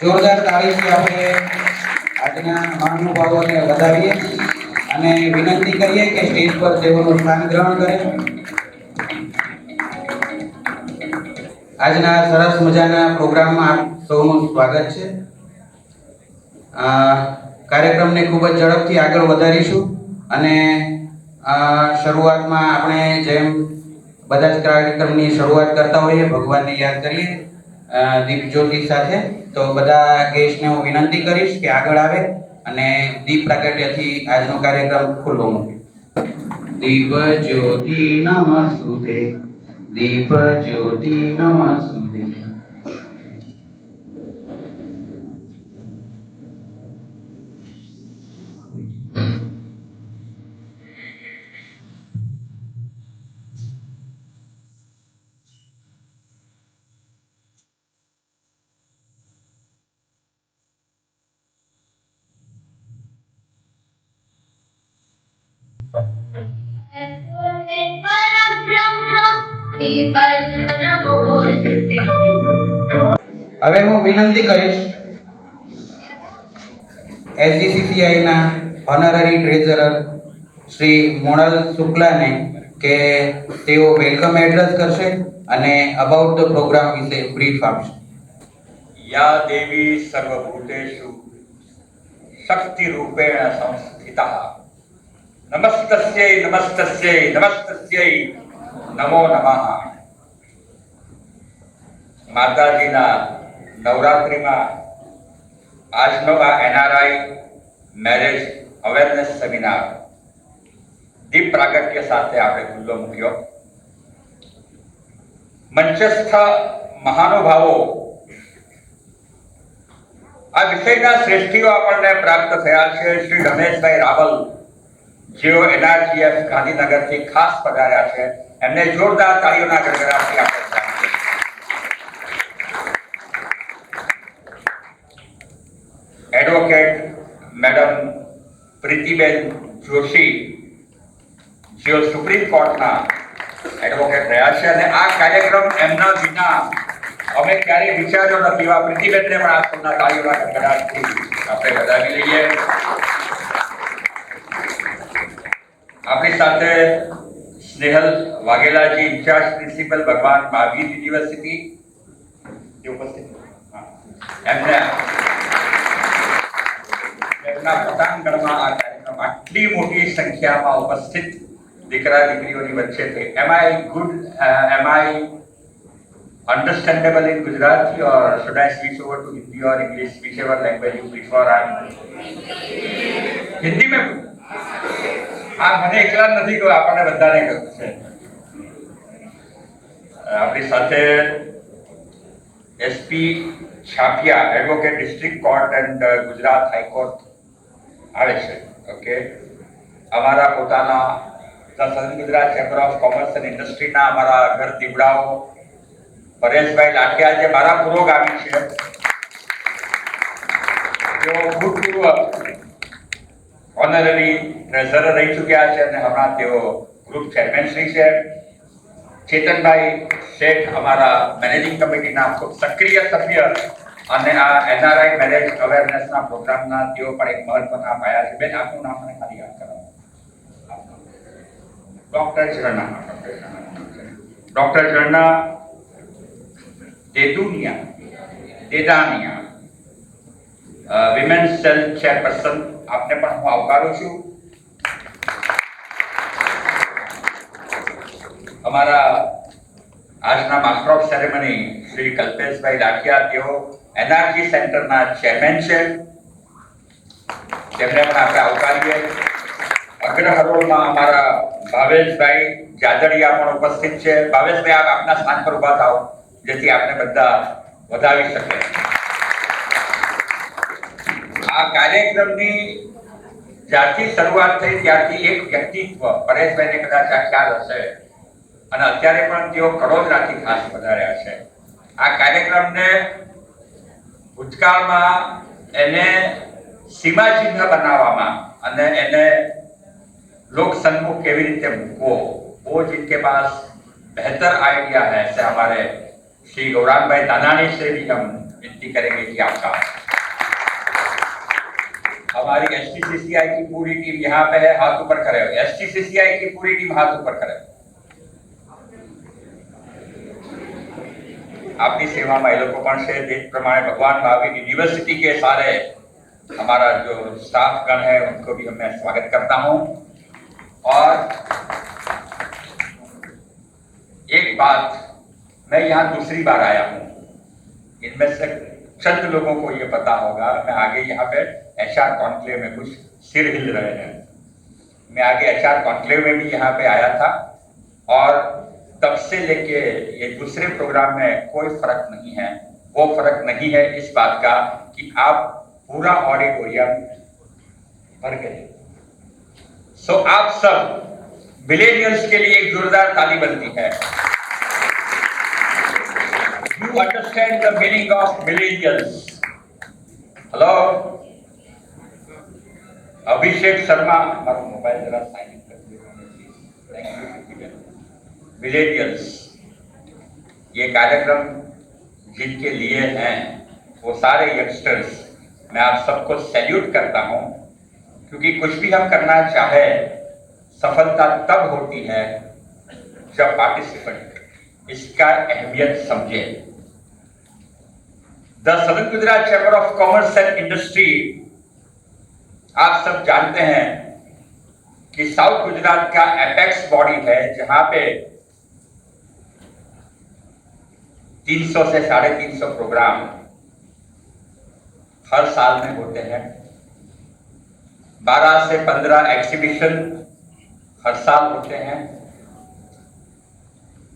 જોરદાર તાળીથી આપણે આજના મહાનુભાવોને વધાવીએ અને વિનંતી કરીએ કે સ્ટેજ પર તેઓનું સ્થાન ગ્રહણ કરે। આજના સરસ મજાના પ્રોગ્રામમાં આપ સૌનું સ્વાગત છે। કાર્યક્રમને ખૂબ જ ઝડપથી આગળ વધારીશું અને શરૂઆતમાં આપણે જેમ બધા જ કાર્યક્રમની શરૂઆત કરતા હોઈએ ભગવાનને યાદ કરીએ દીપ જ્યોતિ સાથે। તો બધા ગેસ્ટને હું વિનંતી કરીશ કે આગળ આવે અને દીપ પ્રાગટ્યથી આજનો કાર્યક્રમ ખુલ્લો મૂકે। દીપ જ્યોતિ નમસ્તુતે, દીપ જ્યોતિ નમસ્તુતે। હવે હું વિનંતી કરીશ SGCCI ના ઓનરરી ટ્રેઝરર શ્રી મોણલ શુક્લાને કે તેઓ વેલકમ એડ્રેસ કરશે અને અબાઉટ ધ પ્રોગ્રામ વિશે બ્રીફ આપશે। या देवी सर्वभूतेषु शक्ति रूपेण संस्थिता नमस्तस्यै नमस्तस्यै नमस्तस्यै नमो नमः। माताजीना नवरात्रिમાં આજનો આ NRI મેરેજ અવેરનેસ સેમિનાર દીપ પ્રાગટ્ય સાથે આપણે ખુલ્લો મૂક્યો। મંચસ્થ મહાનુભાવો આ વિષયના શ્રેષ્ઠીઓ આપણને પ્રાપ્ત થયા છે। શ્રી રમેશભાઈ રાવલ જેઓ NRGF ગાંધીનગરથી ખાસ પધાર્યા છે, એમને જોરદાર તાળીઓના ગડગડાટથી આપણે એડવોકેટ મેડમ પ્રીતિબેન જોશી જેઓ સુપ્રીમ કોર્ટના એડવોકેટ રહ્યા છે અને આ કાર્યક્રમ એમના વિના અમે ક્યારેય વિચાર્યો નથી। એવા પ્રીતિબેનને પણ આ સૌના તાળીઓના ગડગડાટથી આપણે વધાવી લઈએ। આપણી સાથે સ્નેહલ વાઘેલાજી ઇન્ચાર્જ પ્રિન્સિપલ ભગવાન મહાવીર યુનિવર્સિટી ઉપસ્થિત એમને એમના પટાંગણમાં આ કાર્યક્રમ આટલી મોટી સંખ્યામાં ઉપસ્થિત દીકરા દીકરીઓની વચ્ચે છે। am I understandable in Gujarati or should I switch over to Hindi or English, whichever language you prefer? Hindi में આ મને એકલા નથી કહ્યું, આપણને બધાને કહ્યું છે। આપણી સાથે SP Chhapiya advocate district court and Gujarat high court આવે છે। ઓકે, અમારા પોતાના southern Gujarat chamber of commerce and ઇન્ડસ્ટ્રીના અમારા ઘર દીવડાઓ પરેશભાઈ લાઠિયા જે મારા પુરોગામી છે, તેઓ ભૂતપૂર્વ ઓનરરી ટ્રેઝરર રહી ચૂક્યા છે અને હમણાં તેઓ ગ્રુપ ચેરમેન શ્રી છે। ચેતનભાઈ શેઠ અમારા મેનેજિંગ કમિટીના ખૂબ સક્રિય સભ્ય અને આ NRI મેરેજ અવેરનેસના પ્રોગ્રામના તેઓ પણ એક મહત્વના પાયા છે। બેન, આપનું નામ મને ખાલી યાદ કરાવો। Doctor Zarna Dedaniya women's cell chairperson, આપને પણ હું આવકારું છું। અમારા આજના master of ceremony Shri Kalpeshbhai Lathiya, તેઓ NRG સેન્ટરના ચેરમેન છે, તેમને પણ આપણે આવકારીએ। અગ્રહરોળમાં અમારા ભાવેશભાઈ જાદડિયા પણ ઉપસ્થિત છે। ભાવેશભાઈ, આપ આપના સ્થાન પર ઉભા થાઓ જેથી આપણે બધા વધાવી શકે। આ કાર્યક્રમની જ્યારથી શરૂઆત થઈ ત્યારથી એક વ્યક્તિત્વ, પરેશભાઈને કદાચ આ ખ્યાલ હશે અને અત્યારે પણ તેઓ કડોદરાથી ખાસ પધાર્યા છે। આ કાર્યક્રમને ભૂતકાળમાં એને સીમાચિહ્ન બનાવવામાં અને એને लोक सम्मुख केवी रीते मूकवो, वो जिनके पास बेहतर आइडिया है, ऐसे हमारे श्री गौरांग भाई दानानी से भी हम विनती करेंगे कि आपका हमारी एसटीसीसीआई की पूरी टीम यहाँ पे है, हाथ ऊपर करे हो। एसटीसीसीआई की पूरी टीम हाथ ऊपर करे। आपकी सेवा में लोगों से देश प्रमाणे भगवान महावीर यूनिवर्सिटी के सारे हमारा जो स्टाफ गण है उनको भी मैं स्वागत करता हूं। और एक बात, मैं यहाँ दूसरी बार आया हूँ, इनमें से चंद लोगों को ये पता होगा, मैं आगे यहाँ पे एचआर कॉन्क्लेव में कुछ सिर हिल रहे हैं, मैं आगे एचआर कॉन्क्लेव में भी यहाँ पे आया था और तब से लेके ये दूसरे प्रोग्राम में कोई फर्क नहीं है। वो फर्क नहीं है इस बात का कि आप पूरा ऑडिटोरियम भर गए। सो आप सब मिलेनियल्स के लिए एक जोरदार ताली बनती है। You understand the meaning of millennials? Hello, Abhishek Sharma, हमारा मोबाइल जरा साइलेंट कर दीजिए। Thank you. मिलेनियल्स, ये कार्यक्रम जिनके लिए हैं वो सारे यंगस्टर्स, मैं आप सबको सैल्यूट करता हूं, क्योंकि कुछ भी हम करना चाहे सफलता तब होती है जब पार्टिसिपेंट इसका अहमियत समझे। The southern Gujarat chamber of commerce and industry, आप सब जानते हैं कि साउथ गुजरात का एपेक्स बॉडी है जहां पे 300 से 350 प्रोग्राम हर साल में होते हैं। 12 से 15 एग्जीबिशन हर साल होते हैं।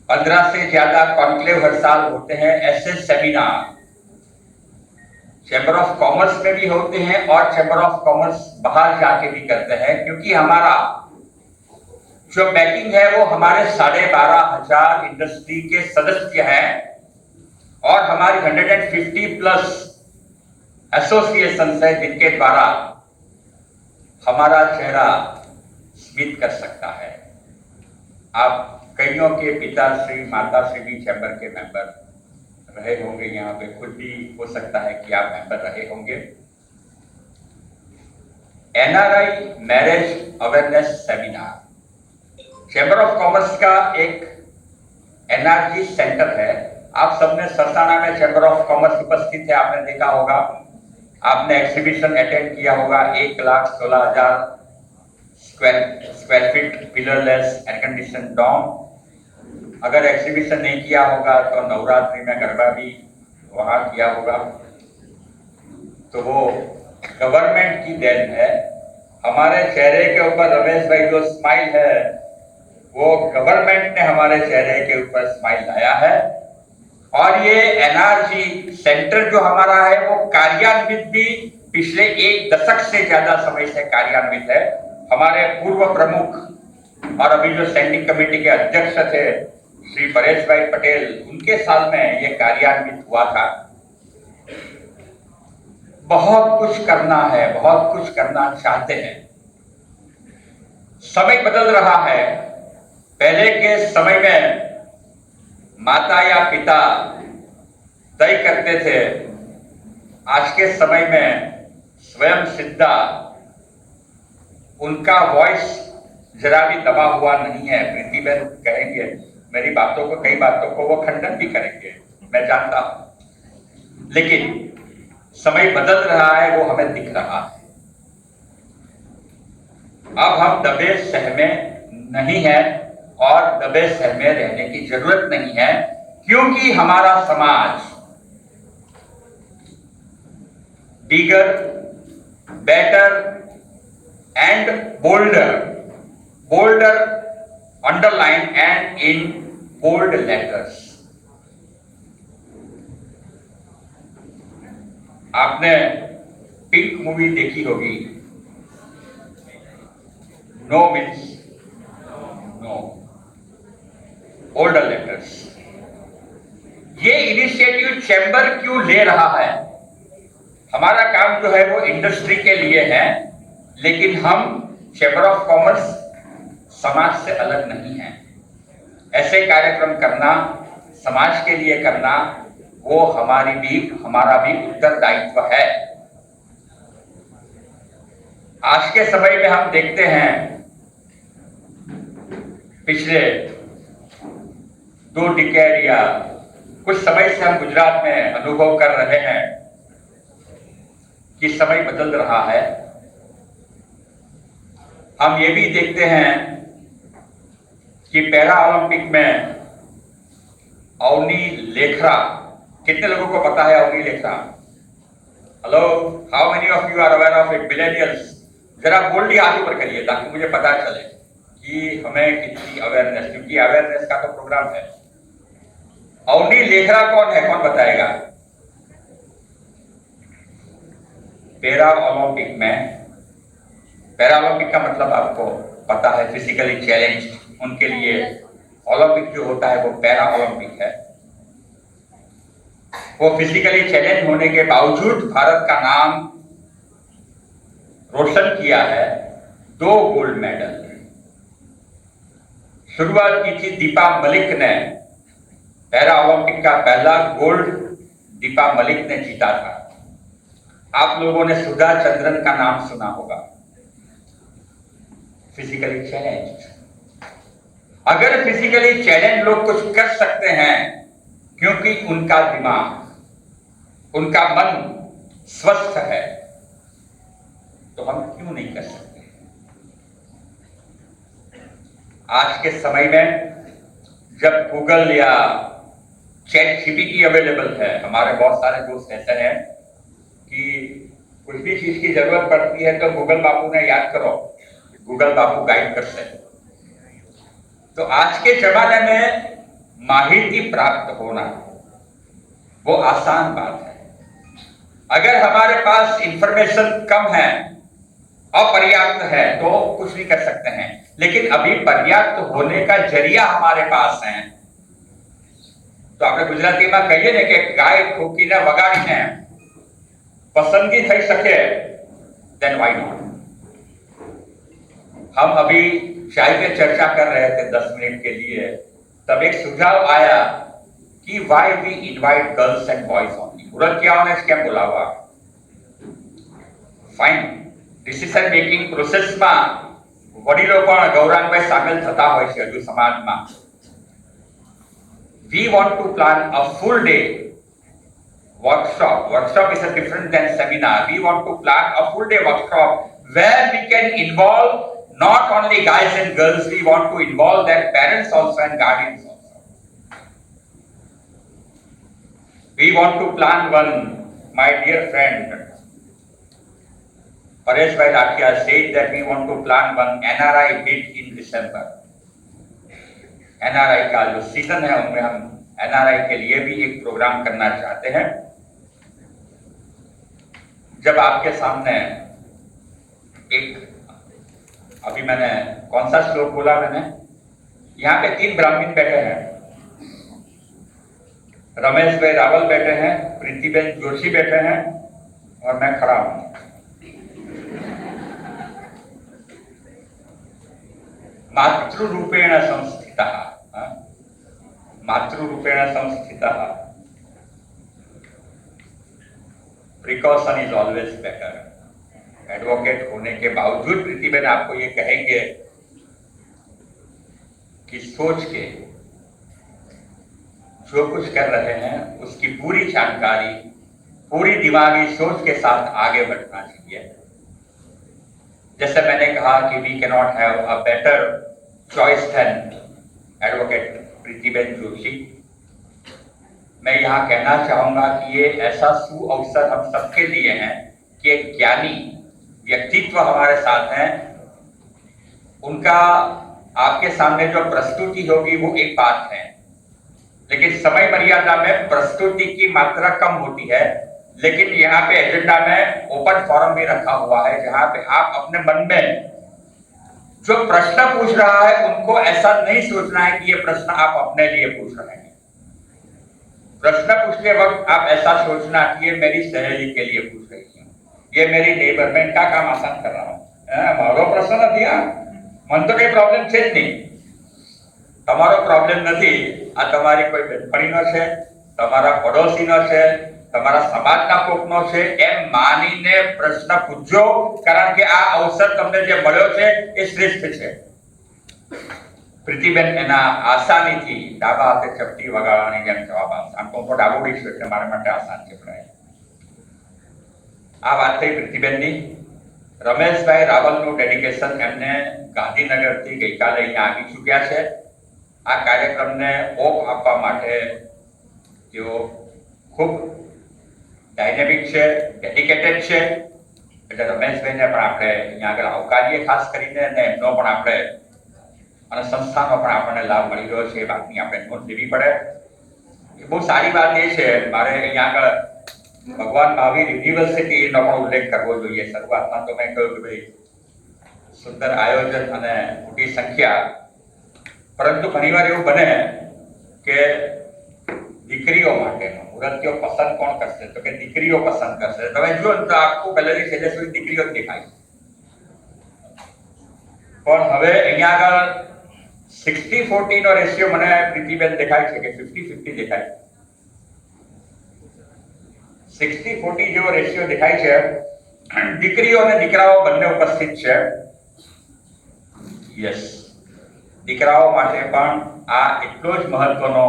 15 से ज्यादा कॉन्क्लेव हर साल होते हैं। ऐसे सेमिनार चैम्बर ऑफ कॉमर्स में भी होते हैं और चैम्बर ऑफ कॉमर्स बाहर जाके भी करते हैं, क्योंकि हमारा जो बैकिंग है वो हमारे 12,500 इंडस्ट्री के सदस्य हैं और हमारी 150 प्लस एसोसिएशन है जिनके द्वारा हमारा चेहरा स्मित कर सकता है। आप कईयों के पिताश्री माताश्री भी चैम्बर के मेंबर रहे होंगे, यहाँ पे खुद भी हो सकता है कि आप मेंबर रहे होंगे। NRI marriage awareness seminar chamber of commerce का एक एनआरजी सेंटर है। आप सबने सरसाना में चैम्बर ऑफ कॉमर्स उपस्थित है, आपने देखा होगा, आपने एग्जीबिशन अटेंड किया होगा। 1,16,000 square feet pillarless air condition dome. अगर एग्जीबिशन नहीं किया होगा तो नवरात्रि में गरबा भी वहां किया होगा। तो वो गवर्नमेंट की देन है। हमारे चेहरे के ऊपर रमेश भाई जो स्माइल है वो गवर्नमेंट ने हमारे चेहरे के ऊपर स्माइल लाया है। और ये एनआरजी सेंटर जो हमारा है वो कार्यान्वित भी पिछले 1 दशक से ज्यादा समय से कार्यान्वित है। हमारे पूर्व प्रमुख और अभी जो स्टैंडिंग कमेटी के अध्यक्ष थे श्री परेश भाई पटेल, उनके साल में ये कार्यान्वित हुआ था। बहुत कुछ करना है, बहुत कुछ करना चाहते हैं। समय बदल रहा है। पहले के समय में माता या पिता तय करते थे, आज के समय में स्वयं सिद्धा, उनका वॉइस जरा भी दबा हुआ नहीं है। प्रीति बहन कहेंगे मेरी बातों को, कई बातों को वो खंडन भी करेंगे, मैं जानता हूं, लेकिन समय बदल रहा है, वो हमें दिख रहा है। अब हम दबे सहमे नहीं है और दबे सहमे रहने की जरूरत नहीं है, क्योंकि हमारा समाज bigger, better and bolder underline and in bold letters. आपने पिंक मूवी देखी होगी। No means no, bolder letters. ये इनिशिएटिव चैम्बर क्यों ले रहा है? हमारा काम जो है वो इंडस्ट्री के लिए है, लेकिन हम चैम्बर ऑफ कॉमर्स समाज से अलग नहीं है। ऐसे कार्यक्रम करना, समाज के लिए करना, वो हमारा भी उत्तरदायित्व है। आज के समय में हम देखते हैं, पिछले 2 डिकेड या कुछ समय से हम गुजरात में अनुभव कर रहे हैं कि समय बदल रहा है। हम ये भी देखते हैं कि पैरा ओलंपिक में अवनी लेखरा, कितने लोगों को पता है Avani Lekhara? Hello, how many of you are aware of it? Millennials, जरा बोल्डली हाथ ऊपर करिए ताकि मुझे पता चले कि हमें कितनी अवेयरनेस, क्योंकि अवेयरनेस का तो प्रोग्राम है। अवनी लेखरा कौन है, कौन बताएगा? पैरा ओलंपिक में, पैरा ओलंपिक का मतलब आपको पता है, फिजिकली चैलेंज, उनके लिए ओलंपिक जो होता है वो पैरा ओलंपिक है। वो फिजिकली चैलेंज होने के बावजूद भारत का नाम रोशन किया है। 2 गोल्ड मेडल। शुरुआत की थी दीपा मलिक ने, पैरा ओलंपिक का पहला गोल्ड दीपा मलिक ने जीता था। आप लोगों ने सुधा चंद्रन का नाम सुना होगा। फिजिकली चैलेंज, अगर फिजिकली चैलेंज लोग कुछ कर सकते हैं क्योंकि उनका दिमाग, उनका मन स्वस्थ है, तो हम क्यों नहीं कर सकते? आज के समय में जब गूगल या चैट जीपीटी अवेलेबल है, हमारे बहुत सारे दोस्त ऐसे हैं कि कुछ भी चीज की जरूरत पड़ती है तो गूगल बापू ने याद करो, गूगल बापू गाइड करते हैं। तो आज के जमाने में माहिती प्राप्त होना वो आसान बात है। अगर हमारे पास इंफॉर्मेशन कम है, अपर्याप्त है, तो कुछ नहीं कर सकते हैं। लेकिन अभी पर्याप्त होने का जरिया हमारे पास है। तो આપણે ગુજરાતીમાં કહીએ ને કે ગાય ઠોકીને વગાડીને પસંદગી થઈ શકે, then why not? हम अभी चाय पे चर्चा कर रहे थे 10 मिनट के लिए, तब एक सुझाव आया कि why we invite girls and boys only? ઉરત્યાઓને કેમ બોલાવવા? ફાઇન, ડિસિઝન મેકિંગ પ્રોસેસમાં વડીલો પણ ગૌરવભાઈ સામેલ થતા હોય છે હજુ સમાજમાં. We want to plan a full day workshop. Workshop is a different than seminar. We want to plan a full day workshop where we can involve not only guys and girls, we want to involve their parents also and guardians also. We want to plan one, my dear friend Paresh Bhai Lakhia said that we want to plan one NRI meet in December. NRI का जो season है उनमें हम NRI के लिए भी एक programme करना चाहते हैं। जब आपके सामने एक, अभी मैंने कौन सा श्लोक बोला मैंने, यहाँ पे 3 ब्राह्मण बैठे हैं, रमेश भाई रावल बैठे हैं, प्रीतिबेन जोशी बैठे हैं और मैं खड़ा हूं। मातृरूपेण संस्थितः, मातृरूपेण संस्थितः, precaution is always better. Advocate होने के बावजूद प्रीतिबेन आपको ये कहेंगे कि सोच के जो कुछ कर रहे हैं उसकी पूरी जानकारी, पूरी दिमागी सोच के साथ आगे बढ़ना चाहिए। जैसे मैंने कहा कि we can not have a better choice than advocate Preetiben Joshi. मैं यहाँ कहना चाहूंगा कि ये ऐसा सुअवसर हम सबके लिए है कि एक ज्ञानी व्यक्तित्व हमारे साथ हैं, उनका आपके सामने जो प्रस्तुति होगी वो एक बात है, लेकिन समय मर्यादा में प्रस्तुति की मात्रा कम होती है। लेकिन यहाँ पे एजेंडा में ओपन फोरम भी रखा हुआ है जहां पे आप अपने मन में जो प्रश्न पूछ रहा है उनको ऐसा नहीं सोचना है कि ये प्रश्न आप अपने लिए पूछ रहे हैं। प्रश्न पूछते वक्त आप ऐसा सोचना कि ये मेरी सहेली के लिए पूछ रही हूँ, ये मेरी नेबर, मैं इनका काम आसान कर रहा हूँ, मारो प्रश्न નથી આ, मन तो कई प्रॉब्लम છે જ નહીં, તમારો प्रॉब्लम નથી, આ તમારી કોઈ બેનપણીનો છે, તમારા પડોશીનો છે, તમારા સમાજના કોકનો છે એમ માનીને પ્રશ્ન પૂછજો, કારણ કે આ અવસર તમને જે મળ્યો છે એ શ્રેષ્ઠ છે. પ્રીતિબેન એના આસાનીથી ડાબા હાથે ચપટી વગાડવાની જેમ જવાબ આપશે. આમ તો હું ડાબોડી છું એટલે મારા માટે આસાન છે. આ વાત થઈ પ્રીતિબેનની. રમેશભાઈ રાવલનું ડેડિકેશન એમને ગાંધીનગરથી ગઈકાલે અહીંયા આવી ચૂક્યા છે. આ કાર્યક્રમને ઓપ આપવા માટે તેઓ ખૂબ ડાયનેમિક છે, ડેડિકેટેડ છે. એટલે રમેશભાઈને પણ આપણે અહીંયા આગળ આવકારીએ ખાસ કરીને, અને એમનો પણ આપણે અને સંસ્થાનો પણ આપણને લાભ મળી રહ્યો છે એ વાતની આપણે નોંધ લેવી પડે. એ બહુ સારી વાત એ છે, મારે અહીંયા આગળ ભગવાન મહાવીર યુનિવર્સિટીનો પણ ઉલ્લેખ કરવો જોઈએ. શરૂઆતમાં તો મેં કહ્યું કે ભાઈ સુંદર આયોજન અને મોટી સંખ્યા, પરંતુ ઘણીવાર એવું બને કે દીકરીઓ માટેનો મુહૂર્તિઓ પસંદ કોણ કરશે? તો કે દીકરીઓ પસંદ કરશે. તમે જુઓ ને તો આખું પહેલેથી છેલ્લે સુધી દીકરીઓ જ દેખાય. પણ હવે અહીંયા આગળ 60-40 નો રેશિયો મને પ્રીતિબેન દેખાય છે કે 50-50 દેખાય. 60-40 જેવો રેશિયો દેખાય છે. દીકરીઓ અને દીકરાઓ બંને ઉપસ્થિત છે. યસ, દીકરાઓ માટે પણ આ એટલો જ મહત્વનો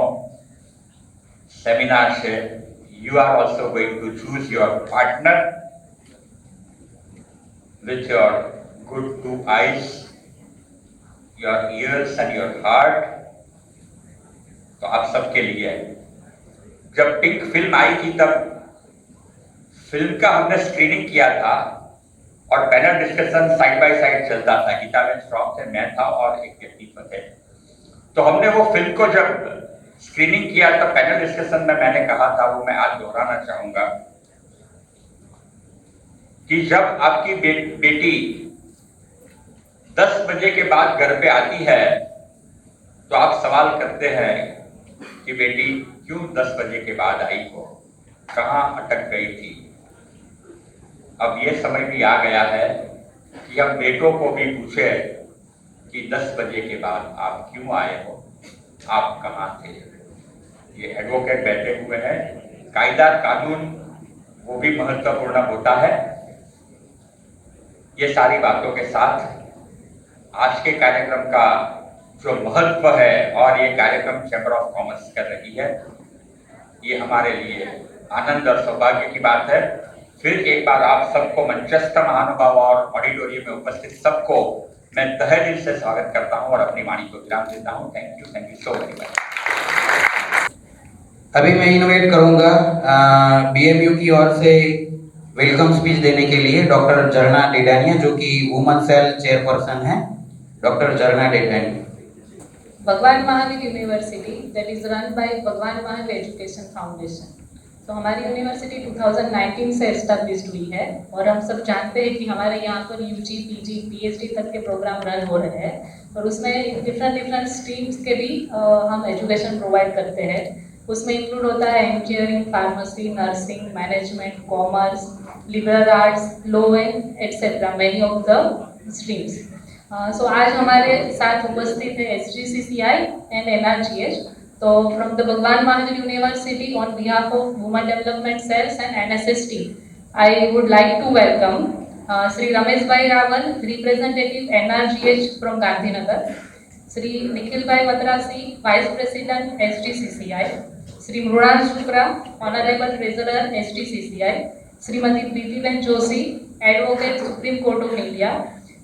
સેમિનાર છે. You are also going to choose your partner with your good two eyes, your ears and your heart. तो आप सबके लिए जब पिंक फिल्म आई थी तब फिल्म का हमने स्क्रीनिंग किया था और panel discussion side by side चलता था. गीताबेन श्रॉफ थे, मैं था और एक व्यक्तित्व थे. तो हमने वो फिल्म को जब स्क्रीनिंग किया तब पैनल डिस्कशन में मैंने कहा था, वो मैं आज दोहराना चाहूंगा कि जब आपकी बेटी 10 बजे के बाद घर पे आती है तो आप सवाल करते हैं कि बेटी क्यों 10 बजे के बाद आई हो, कहाँ अटक गई थी. अब ये समय भी आ गया है कि हम बेटों को भी पूछे कि 10 बजे के बाद आप क्यों आए हो, आप कहाँ थे. ये एडवोकेट बैठे हुए हैं. कायदा कानून वो भी महत्वपूर्ण होता है. ये सारी बातों के साथ आज के कार्यक्रम का जो महत्व है और ये कार्यक्रम चैम्बर ऑफ कॉमर्स कर रही है, ये हमारे लिए आनंद और सौभाग्य की बात है. फिर एक बार आप सबको, मंचस्थ महानुभाव और ऑडिटोरियम में उपस्थित सबको मैं तहे दिल से स्वागत करता हूं और अपनी वाणी को विराम देता हूं. Thank you so very much. अभी मैं इनवाइट करूंगा बीएमयू की ओर से वेलकम स्पीच देने के लिए डॉक्टर झरना डेडानिया, जो कि वुमन सेल चेयरपर्सन है. डॉक्टर झरना डेडानिया. भगवान Mahavir university that is run by भगवान महावीर एजुकेशन फाउंडेशन. तो हमारी यूनिवर्सिटी 2019 से एस्टेब्लिश्ड हुई है और हम सब जानते हैं कि हमारे यहाँ पर यूजी, पीजी, पीएचडी तक के प्रोग्राम रन हो रहे हैं और उसमें डिफरेंट स्ट्रीम्स के भी हम एजुकेशन प्रोवाइड करते हैं. उसमें इंक्लूड होता है engineering, pharmacy, nursing, management, commerce, liberal arts, law and etcetera, many of the streams. So आज हमारे साथ उपस्थित है SGCCI एंड NRGH. तो from the Bhagwan Mahavir university on behalf of women development cells and NSS team, I would like to welcome Shri Ramesh bhai Raval, representative NRGH from Gandhinagar, Shri Nikhil bhai Madrasi, vice president SGCCI, Shri Mrunal Shukla, honourable treasurer SGCCI, Shrimati Pritiben Joshi, advocate supreme court of India,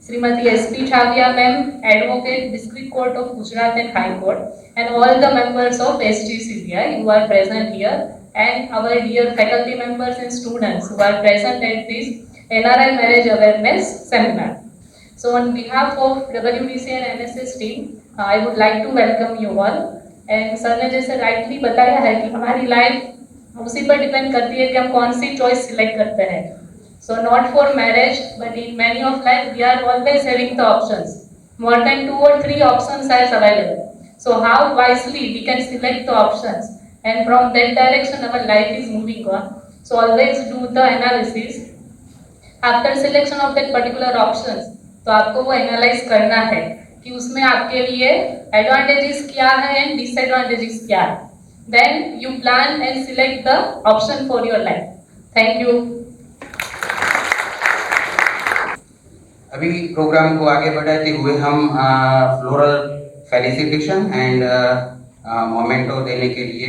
Shrimati SP Chhaviya ma'am, advocate district court of Gujarat and high court, and all the members of SGCCI who are present here, and our dear faculty members and students who are present at this NRI marriage awareness seminar. So on behalf of WDC and NSS team, I would like to welcome you all. And sir ने जैसे rightly बताया है कि हमारी life उसी पर depend करती है कि हम कौन सी चॉइस सिलेक्ट करते हैं. So not for marriage, but in many of life we are always having the options. More than 2 or 3 options are available. So how wisely we can select the options, and from that direction our life is moving on. So always do the analysis. After selection of that particular options, तो आपको वो analyse करना है कि उसमें आपके लिए advantages क्या है एंड डिसएडवांटेजेस क्या है. then you plan and select the option for your life. Thank you. अभी प्रोग्राम को आगे बढ़ाते हुए हम फ्लोरल फेलिसिटेशन एंड मोमेंटो देने के लिए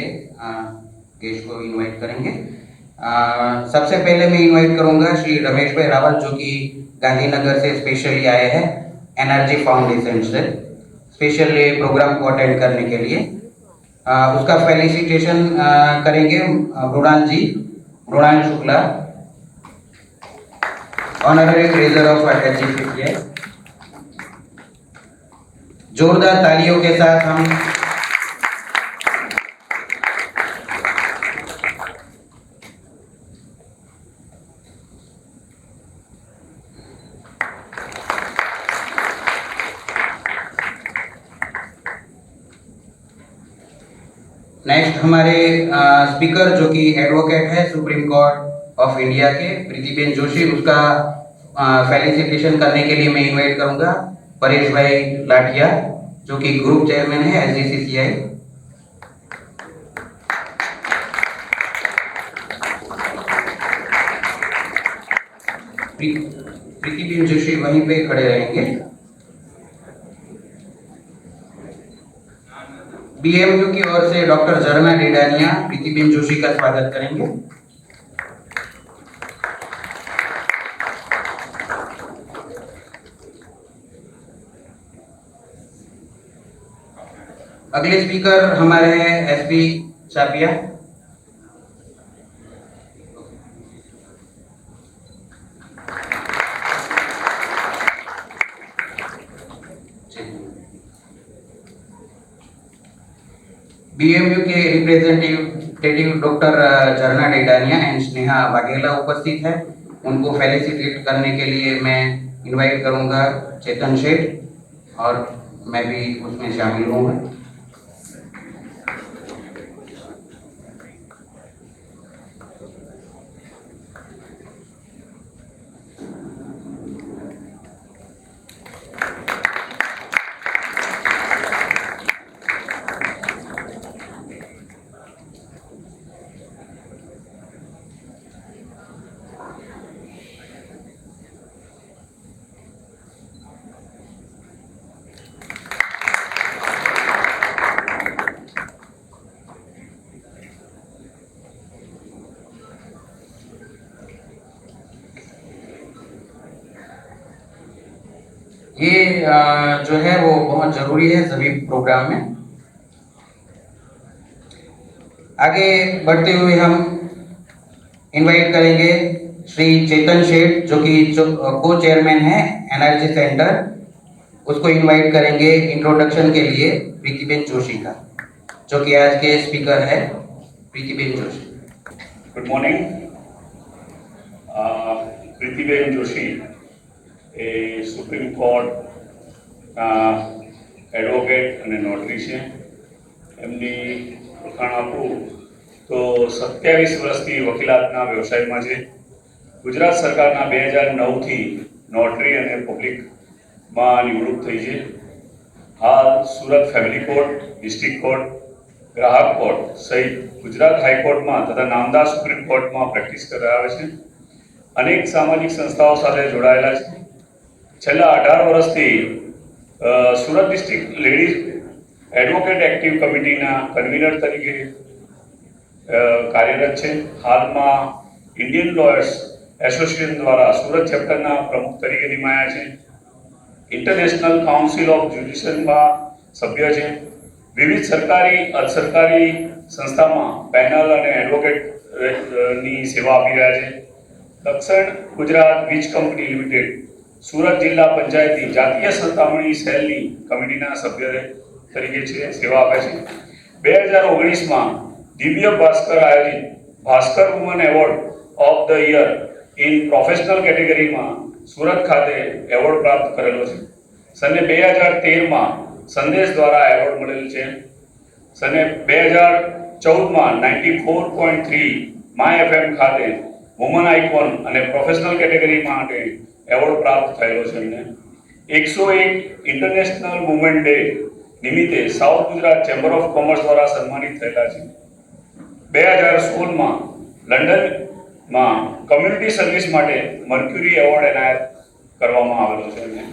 गेस्ट को इनवाइट करेंगे। सबसे पहले मैं इनवाइट करूंगा श्री रमेश भाई रावल, जो कि गांधीनगर से स्पेशली आए हैं एनर्जी फाउंडेशन से, स्पेशली प्रोग्राम को अटेंड करने के लिए। उसका फेलिसिटेशन करेंगे Mrinal Shukla, honorary treasurer of HGCCI। जोरदार तालियों के साथ हम नेक्स्ट हमारे स्पीकर जो कि एडवोकेट है सुप्रीम कोर्ट ऑफ इंडिया के प्रीतिबेन जोशी, उसका फेलिसिटेशन करने के लिए मैं इनवाइट करूंगा परेश भाई लाठिया, जो कि ग्रुप चेयरमैन है HGCCI। प्रीतिबेन जोशी वहीं पे खड़े रहेंगे। BMU की ओर से डॉक्टर झरना डेडानिया प्रीतिबेन जोशी का स्वागत करेंगे। अगले स्पीकर हमारे हैं SP चापिया। BMU के रिप्रेजेंटेटिव डॉक्टर झरना डेडानिया एंड स्नेहा वाघेला उपस्थित है। उनको फेलिसिटेट करने के लिए मैं इनवाइट करूंगा चेतन शेठ, और मैं भी उसमें शामिल हूँ। ये जो है वो बहुत जरूरी है सभी प्रोग्राम में। आगे बढ़ते हुए हम इनवाइट करेंगे श्री चेतन शेठ, जो कि को चेयरमैन है एनर्जी सेंटर। उसको इनवाइट करेंगे इंट्रोडक्शन के लिए प्रीतिबेन जोशी का, जो कि आज के स्पीकर है प्रीतिबेन जोशी। Good morning. प्रीतिबेन जोशी એ સુપ્રીમ કોર્ટના એડવોકેટ અને નોટરી છે। એમની ઓળખાણ આપું તો 27 વર્ષથી વકીલાતના વ્યવસાયમાં છે। ગુજરાત સરકારના 2009થી નોટરી અને પબ્લિકમાં નિવૃત્ત થઈ છે। હાલ Surat family court, district court, ગ્રાહક કોર્ટ સહિત ગુજરાત હાઈકોર્ટમાં તથા નામદાર સુપ્રીમ કોર્ટમાં પ્રેક્ટિસ કરાવે છે। અનેક સામાજિક સંસ્થાઓ સાથે જોડાયેલા છે। છેલ્લા 18 વર્ષથી Surat district ladies advocate active કમિટીના કન્વીનર તરીકે કાર્યરત છે। હાલમાં ઇન્ડિયન લોયર્સ એસોસિએશન દ્વારા સુરત ચેપ્ટરના પ્રમુખ તરીકે નિમાયા છે। ઇન્ટરનેશનલ કાઉન્સિલ ઓફ જ્યુડિશિયલમાં સભ્ય છે। વિવિધ સરકારી અર્ધસરકારી સંસ્થામાં પેનલ અને એડવોકેટની સેવા આપી રહ્યા છે। દક્ષિણ ગુજરાત વીજ કંપની લિમિટેડ સુરત જિલ્લા પંચાયતની જાતીય સત્તામણી સેલની કમિટીના સભ્ય તરીકે છે, સેવા આપે છે। 2019માં દિવ્ય ભાસ્કર આયોજિત Bhaskar woman award of the year in professional કેટેગરીમાં સુરત ખાતે એવોર્ડ પ્રાપ્ત કરેલો છે। સને 2013માં સંદેશ દ્વારા એવોર્ડ મળેલ છે। સને 2014માં 94.3 માય FM ખાતે વુમન આઇકોન અને પ્રોફેશનલ કેટેગરી માટે એવોર્ડ પ્રાપ્ત થયેલો છે। એમને 101 ઇન્ટરનેશનલ વુમેન ડે નિમિત્તે south Gujarat chamber of commerce દ્વારા સન્માનિત થયેલા છે। 2016માં લંડનમાં કમ્યુનિટી સર્વિસ માટે મર્ક્યુરી એવોર્ડ એનાયત કરવામાં આવેલો છે એમને.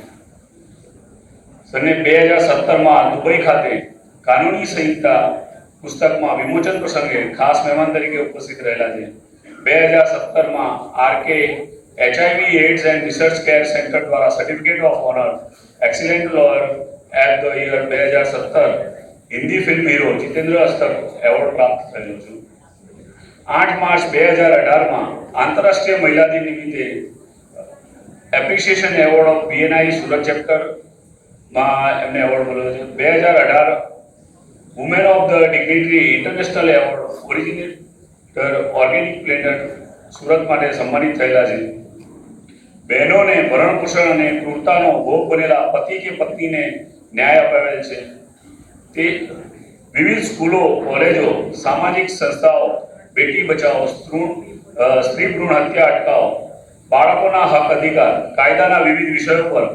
સને 2017માં દુબઈ ખાતે કાનૂની સંહિતા પુસ્તકમાં વિમોચન પ્રસંગે ખાસ મહેમાન તરીકે ઉપસ્થિત રહેલા છે. 2017માં R K HIV AIDS and research care centre દ્વારા certificate of honour excellent lawyer at the year 2017 Hindi film hero Jitendra Astak award પ્રાપ્ત થયેલો છું. 8 માર્ચ 2018માં આંતરરાષ્ટ્રીય મહિલા દિન નિમિત્તે appreciation award of BNI Surat chapter માં એમને એવોર્ડ મળ્યો છે. 2018 women of the dignitary international award originator organic planet Surat માટે સન્માનિત થયેલા છે. બહેનોને ભરણ પોષણ અને ક્રૂરતાનો ભોગ બનેલા પતિ કે પત્નીને ન્યાય અપાવેલ છે. તે વિવિધ સ્કૂલો, કોલેજો, સામાજિક સંસ્થાઓ બેટી બચાવો, સ્ત્રી ભ્રૂણ હત્યા અટકાવો, બાળકોના હક અધિકાર, કાયદાના વિવિધ વિષયો પર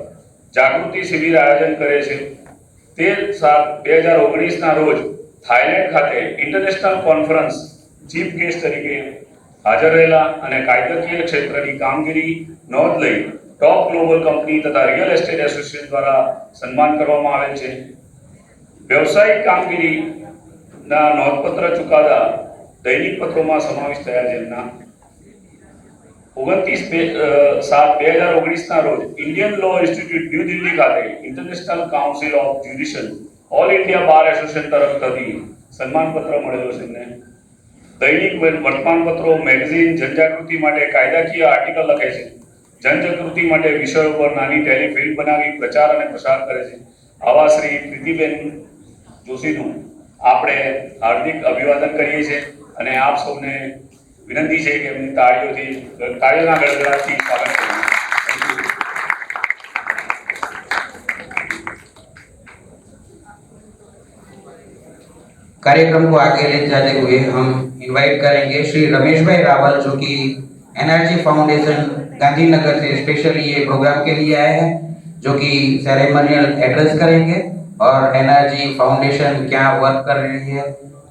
જાગૃતિ શિબિર આયોજન કરે છે. 13/7/2019ના રોજ થાઈલેન્ડ ખાતે ઇન્ટરનેશનલ કોન્ફરન્સ ચીફ ગેસ્ટ તરીકે હાજર રહેલા અને કાયદાકીય ક્ષેત્રની કામગીરી નોંધ લઈ ટોપ ગ્લોબલ કંપની તથા રિયલ એસ્ટેટ એસોસિએશન દ્વારા સન્માન કરવામાં આવેલ છે. વ્યવસાયિક કામગીરીના નોંધપત્ર ચુકાદા દૈનિક પત્રોમાં સમાવિષ્ટ થયા છે. એમના 29/7/2019ના રોજ ઇન્ડિયન લો ઇન્સ્ટિટ્યૂટ ન્યૂ દિલ્હી ખાતે international council of judicial all India bar association તરફથી સન્માનપત્ર મળેલો છે એમને. દૈનિક વર્તમાનપત્રો, મેગઝીન જનજાગૃતિ માટે કાયદાકીય આર્ટિકલ લખે છે. જનજાગૃતિ માટે વિષયો પર નાની ટેલિફિલ્મ બનાવી પ્રચાર અને પ્રસાર કરે છે. આવા શ્રી પ્રીતિબેન જોશીનું આપણે હાર્દિક અભિવાદન કરીએ છીએ અને આપ સૌને વિનંતી છે કે એમની તાળીઓના ગડગડાટથી સ્વાગત કરીએ. कार्यक्रम को आगे ले जाते हुए हम इनवाइट करेंगे श्री रमेश भाई रावल, जो कि एनर्जी फाउंडेशन गांधीनगर से स्पेशली ये प्रोग्राम के लिए आए हैं, जो कि सेरेमोनियल एड्रेस करेंगे और एनर्जी फाउंडेशन क्या वर्क कर रही है,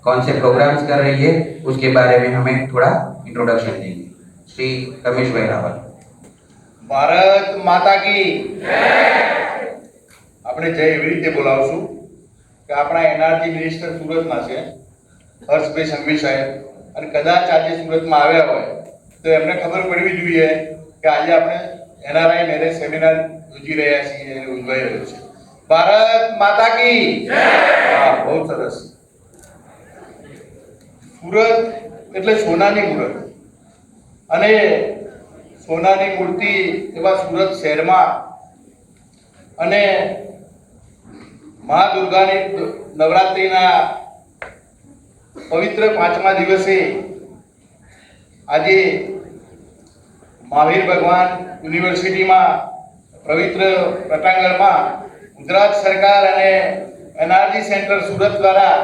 कौन से प्रोग्राम्स कर रही है, उसके बारे में हमें थोड़ा इंट्रोडक्शन देंगे. श्री रमेश भाई रावल. ભારત માતા की આપણે જય એવી રીતે બોલાવશું કે આપણા એનર્જી મિનિસ્ટર સુરતના છે હર્ષભાઈ સંઘવી સાહેબ, અને કદાચ આજે સુરતમાં આવ્યા હોય તો એમને ખબર પડવી જોઈએ કે આજે આપણે NRI મેરેજ સેમિનાર યોજી રહ્યા છીએ અને ઉજવાઈ રહ્યો છે. ભારત માતા की હા, બહુ સરસ. સુરત એટલે સોનાની મૂરત, અને સોનાની મૂર્તિ એવા સુરત શહેરમાં અને મા દુર્ગાની નવરાત્રિના પવિત્ર 5મા દિવસે આજે મહાવીર ભગવાન યુનિવર્સિટીમાં પવિત્ર પટાંગણમાં ગુજરાત સરકાર અને એનર્જી સેન્ટર સુરત દ્વારા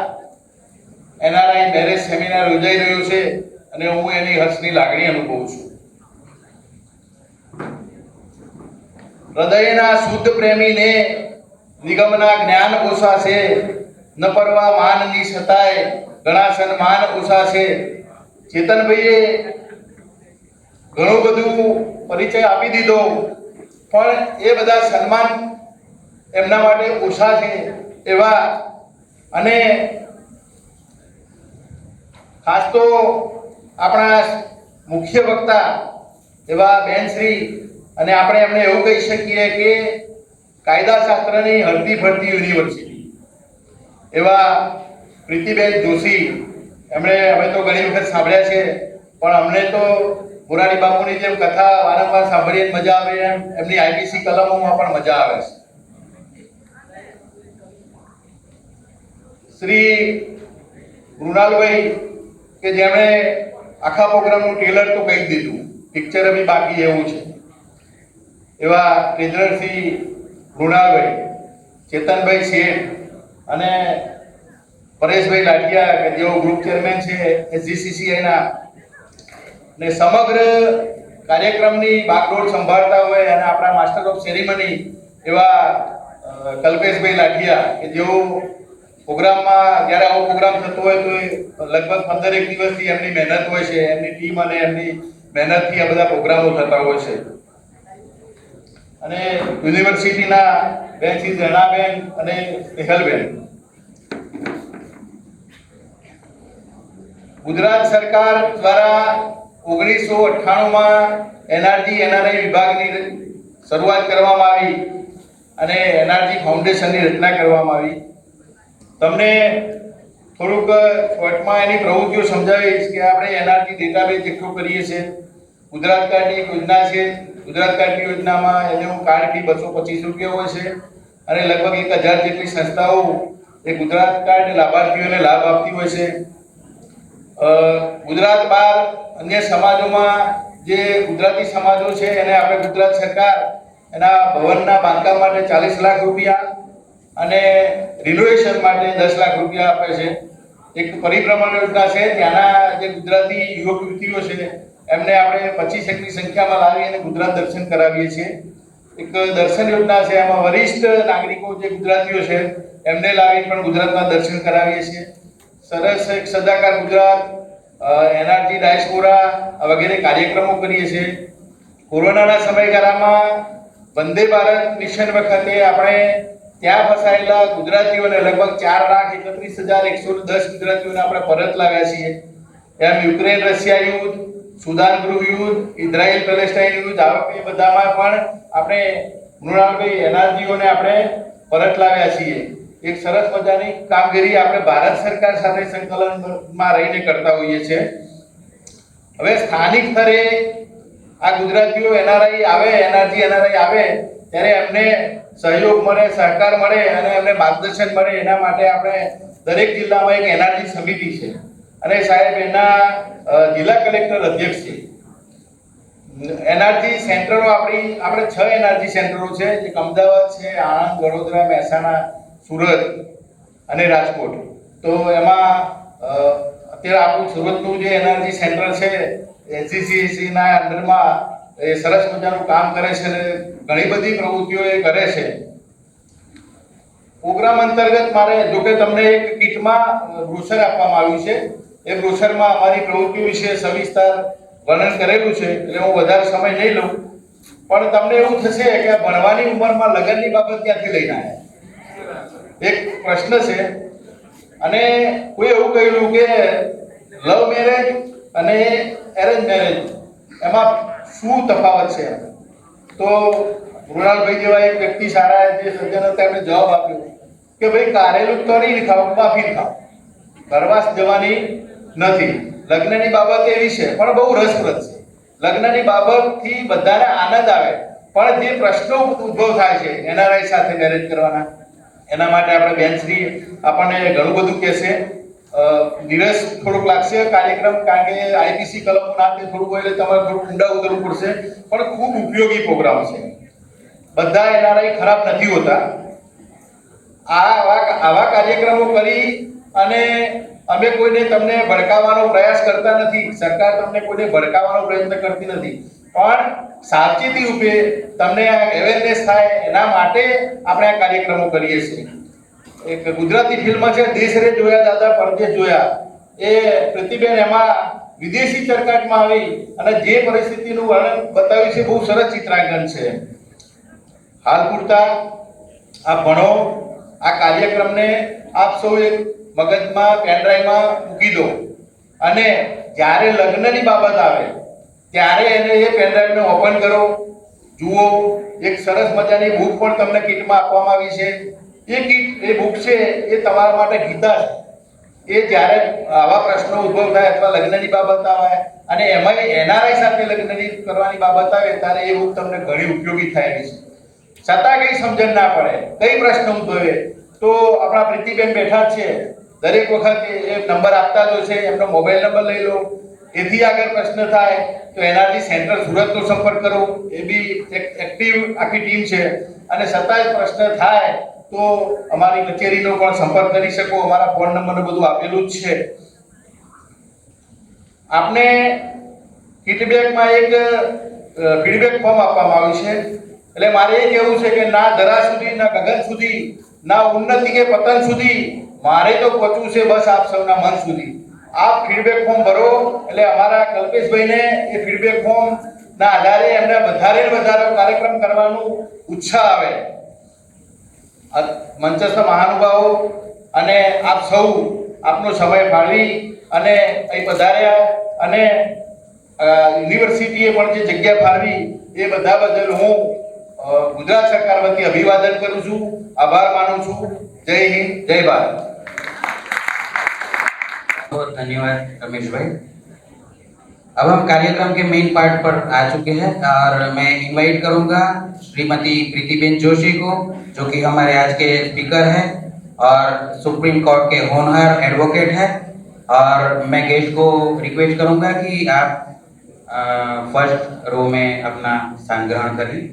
NRI મેરેજ સેમિનાર યોજાઈ રહ્યો છે અને હું એની હર્ષની લાગણી અનુભવું છું. હૃદયના શુદ્ધ પ્રેમીને નિગમના જ્ઞાન ઓછા છે, ન પરવા માનની છતાંય ઘણા સન્માન ઓછા છે. ચેતનભાઈએ ઘણું બધું પરિચય આપી દીધો, પણ એ બધા સન્માન એમના માટે ઓછા છે એવા, અને ખાસ તો આપણા મુખ્ય વક્તા એવા બેનશ્રી, અને આપણે એમને એવું કહી શકીએ કે કાયદાશાસ્ત્રની હરતી ફરતી યુનિવર્સિટી એવા પ્રીતિબેન જોશી, અમે તો ઘણી વખત સાંભળ્યા છે, પણ અમને તો મોરારી બાપુની જેમ કથા વારંવાર સાંભળીને મજા આવે એમ એમની IPC કલમોમાં પણ મજા આવે છે. શ્રી મૃણાલભાઈ કે જેમણે આખા પ્રોગ્રામનું ટ્રેલર તો કહી દીધું, પિક્ચર બી બાકી એવું છે, એવા ટ્રેનર શ્રી મૃણાલભાઈ, ચેતનભાઈ શેઠ અને પરેશભાઈ લાઠિયા કે જેઓ ગ્રુપ ચેરમેન છે SGCCIના, ને સમગ્ર કાર્યક્રમની બાગડોર સંભાળતા હોય અને આપણા માસ્ટર ઓફ સેરેમની એવા કલ્પેશભાઈ લાઠિયા કે જેઓ પ્રોગ્રામમાં જ્યારે આવો પ્રોગ્રામ થતો હોય તો એ લગભગ 15 દિવસથી એમની મહેનત હોય છે, એમની ટીમ અને એમની મહેનતથી આ બધા પ્રોગ્રામો થતા હોય છે. અને યુનિવર્સિટીના બેન શ્રી જણાબેન અને સ્નેહલબેન, ગુજરાત સરકાર દ્વારા 1998માં એનઆરજી એનઆરઆઈ વિભાગની શરૂઆત કરવામાં આવી અને એનઆરજી ફાઉન્ડેશનની રચના કરવામાં આવી. તમને થોડુંક શોર્ટમાં એની પ્રવૃત્તિઓ સમજાવીશ કે આપણે એનઆરજી ડેટાબેઝ એકઠું કરીએ છીએ. ગુજરાત કાર્ડની એક યોજના છે. ગુજરાત કાર્ડની યોજનામાં એનું કાર્ડ ફી 225 રૂપિયા હોય છે અને લગભગ 1000 જેટલી સંસ્થાઓ એ ગુજરાત કાર્ડ લાભાર્થીઓને લાભ આપતી હોય છે. ગુજરાત બહાર અન્ય સમાજોમાં જે ગુજરાતી સમાજો છે એને આપણે ગુજરાત સરકાર એના ભવનના બાંધકામ માટે 40 લાખ રૂપિયા અને રિનોવેશન માટે 10 લાખ રૂપિયા આપે છે. એક પરિભ્રમણ યોજના છે, ત્યાંના જે ગુજરાતી યુવક યુવતીઓ છે એમને આપણે 25 ની સંખ્યામાં લાવી અને ગુજરાત દર્શન કરાવીએ છીએ. એક દર્શન યોજના છે, એમાં વરિષ્ઠ નાગરિકો જે ગુજરાતીઓ છે એમને લાવી પણ ગુજરાતના દર્શન કરાવીએ છીએ. સરસ એક સદાકાર ગુજરાત, એનઆરજી ડાયસ્પોરા વગેરે કાર્યક્રમો કરીએ છીએ. કોરોનાના સમયગાળામાં વંદે ભારત મિશન વખતે આપણે ત્યાં ફસાયેલા ગુજરાતીઓને લગભગ 4,31,110 ગુજરાતીઓને આપણે પરત લાવ્યા છીએ. એમ યુક્રેન રશિયા યુદ્ધ, સુદાન ગૃહ યુદ્ધ, ઇઝરાયલ પેલેસ્ટાઇન યુદ્ધ, આ વખતે બધામાં પણ આપણે મૃણાલભાઈ એનઆરજીઓને આપણે પરત લાવ્યા છીએ. એક સરસ મજાની કામગીરી આપણે ભારત સરકાર સાથે સંકલનમાં રહીને કરતા હોઈએ છીએ. હવે સ્થાનિક સ્તરે આ ગુજરાતીઓ એનઆરઆઈ આવે, એનઆરજી એનઆરઆઈ આવે ત્યારે એમને સહયોગ મળે, સહકાર મળે અને એમને માર્ગદર્શન મળે એના માટે આપણે દરેક જિલ્લામાં એક એનઆરજી સમિતિ છે અને સાહેબ એના જિલ્લા કલેક્ટર અધ્યક્ષ છે. એનઆરજી સેન્ટરો આપણે 6 એનઆરજી સેન્ટરો છે, જે અમદાવાદ છે, આણંદ, વડોદરા, મહેસાણા, સુરત અને રાજકોટ. તો એમાં અત્યારે આપણું સુરતનું જે એનઆરજી સેન્ટર છે એચજીસીસી ના અંડરમાં એ સરસ મજાનું કામ કરે છે અને ઘણી બધી પ્રવૃત્તિઓ એ કરે છે. પ્રોગ્રામ અંતર્ગત મારે જો કે તમને એક કીટમાં બ્રોશર આપવામાં આવ્યું છે. એ બ્રોશરમાં અમારી પ્રવૃત્તિઓ વિશે સવિસ્તાર વર્ણન કરેલું છે, એટલે હું વધારે સમય નહીં લઉં. પણ તમને એવું થશે કે ભણવાની ઉંમરમાં લગ્નની બાબત ક્યાંથી લઈને આવ્યા? એક પ્રશ્ન છે. અને કોઈ એવું કહ્યું કે લવ મેરેજ અને એરેન્જ મેરેજ એમાં શું તફાવત છે? તો મૃણાલભાઈ જેવા એક વ્યક્તિ સારા જે સજ્જન હતા એમણે જવાબ આપ્યો કે ભાઈ કારેલું તો નહીં ખાવ, બાફી ખાવ, પ્રવાસ જવાની નથી. લગ્નની બાબત એવી છે પણ બહુ રસપ્રદ છે. લગ્નની બાબતથી બધાને આનંદ આવે, પણ જે પ્રશ્નો ઉદ્ભવ થાય છે એનઆરઆઈ સાથે મેરેજ કરવાના, એના માટે આપણે બેનશ્રી આપણને ઘણું બધું કહેશે. નિરસ થોડુંક લાગશે કાર્યક્રમ, કારણ કે આઈપીસી કલમો નાતે થોડું હોય એટલે તમારે થોડું ઊંડા ઉતરવું પડશે, પણ ખૂબ ઉપયોગી પ્રોગ્રામ છે. બધા એનઆરઆઈ ખરાબ નથી હોતા. આવા કાર્યક્રમો કરી અને અમે કોઈને તમને ભડકાવવાનો પ્રયાસ કરતા નથી. સરકાર તમને કોઈને ભડકાવવાનો પ્રયત્ન કરતી નથી, પણ સાવચેતી રૂપે તમને અવેરનેસ થાય એના માટે આપણે આ કાર્યક્રમો કરીએ છીએ. એક ગુજરાતી ફિલ્મ છે દેશ રે જોયા દાદા પરદેશ જોયા, એ પ્રતિબેન એમાં વિદેશી ચરકાટમાં આવી અને જે પરિસ્થિતિનું વર્ણન બતાવ્યું છે બહુ સરસ ચિત્રાંકન છે. હાલ પૂરતા આપ ભણો, આ કાર્યક્રમને આપ સૌ એક મગજમાં પેનડ્રાઈવમાં મૂકી દો અને જ્યારે લગ્નની બાબત આવે ત્યારે એને એ પેનડ્રાઈવને ઓપન કરો, જુઓ. એક સરસ મજાની બુક પણ તમને કીટમાં આપવામાં આવી છે. એ બુક છે એ તમારા માટે ગીતા છે. એ જ્યારે આવા પ્રશ્નો ઉદ્ભવ થાય અથવા લગ્નની બાબત આવે અને એમાં એનઆરઆઈ સાથે લગ્નની કરવાની બાબત આવે ત્યારે એ બુક તમને ઘણી ઉપયોગી થાય છે. છતાં કઈ સમજણ ના પડે, કઈ પ્રશ્ન ઉદ્ભવે તો આપણા પ્રીતિબેન બેઠા છે, દરેક વખત એ નંબર આપતા જ હોય છે, એમનો મોબાઈલ નંબર લઈ લો. એથી આગળ પ્રશ્ન થાય તો એનઆરજી સેન્ટર સુરતનો સંપર્ક કરો, એ બી એક એક્ટિવ આખી ટીમ છે. અને છતાંય પ્રશ્ન થાય તો અમારી કચેરીનો પણ સંપર્ક કરી શકો, અમારા ફોન નંબર બધું આપેલું જ છે. આપને ફીડબેકમાં એક ફીડબેક ફોર્મ આપવામાં આવ્યું છે. એટલે મારે એ કહેવું છે કે ના ધરા સુધી ના ગગન સુધી ના ઉન્નતિ કે પતન સુધી મારે તો પહોંચવું છે બસ આપ સૌના મન સુધી. આપ ફીડબેક ફોર્મ ભરો એટલે અમારા કલ્પેશભાઈને એ ફીડબેક ફોર્મ ના આધારે એમને વધારે ને વધારે કાર્યક્રમ કરવાનો ઉત્સાહ આવે. મંચસ્થ મહાનુભાવો અને આપ સૌ આપનો સમય ફાળવી અને અહીં પધાર્યા અને યુનિવર્સિટીએ પણ જે જગ્યા ફાળવી એ બધા બદલ હું ગુજરાત સરકાર વતી અભિવાદન કરું છું, આભાર માનું છું. જય હિન્દ, જય ભારત. बहुत धन्यवाद रमेश भाई। अब हम कार्यक्रम के मेन पार्ट पर आ चुके हैं और मैं इनवाइट करूंगा श्रीमती प्रीतिबेन जोशी को, जो कि हमारे आज के स्पीकर हैं और सुप्रीम कोर्ट के होनहार एडवोकेट हैं। और मैं गेस्ट को रिक्वेस्ट करूंगा कि आप फर्स्ट रो में अपना स्थान ग्रहण करिए।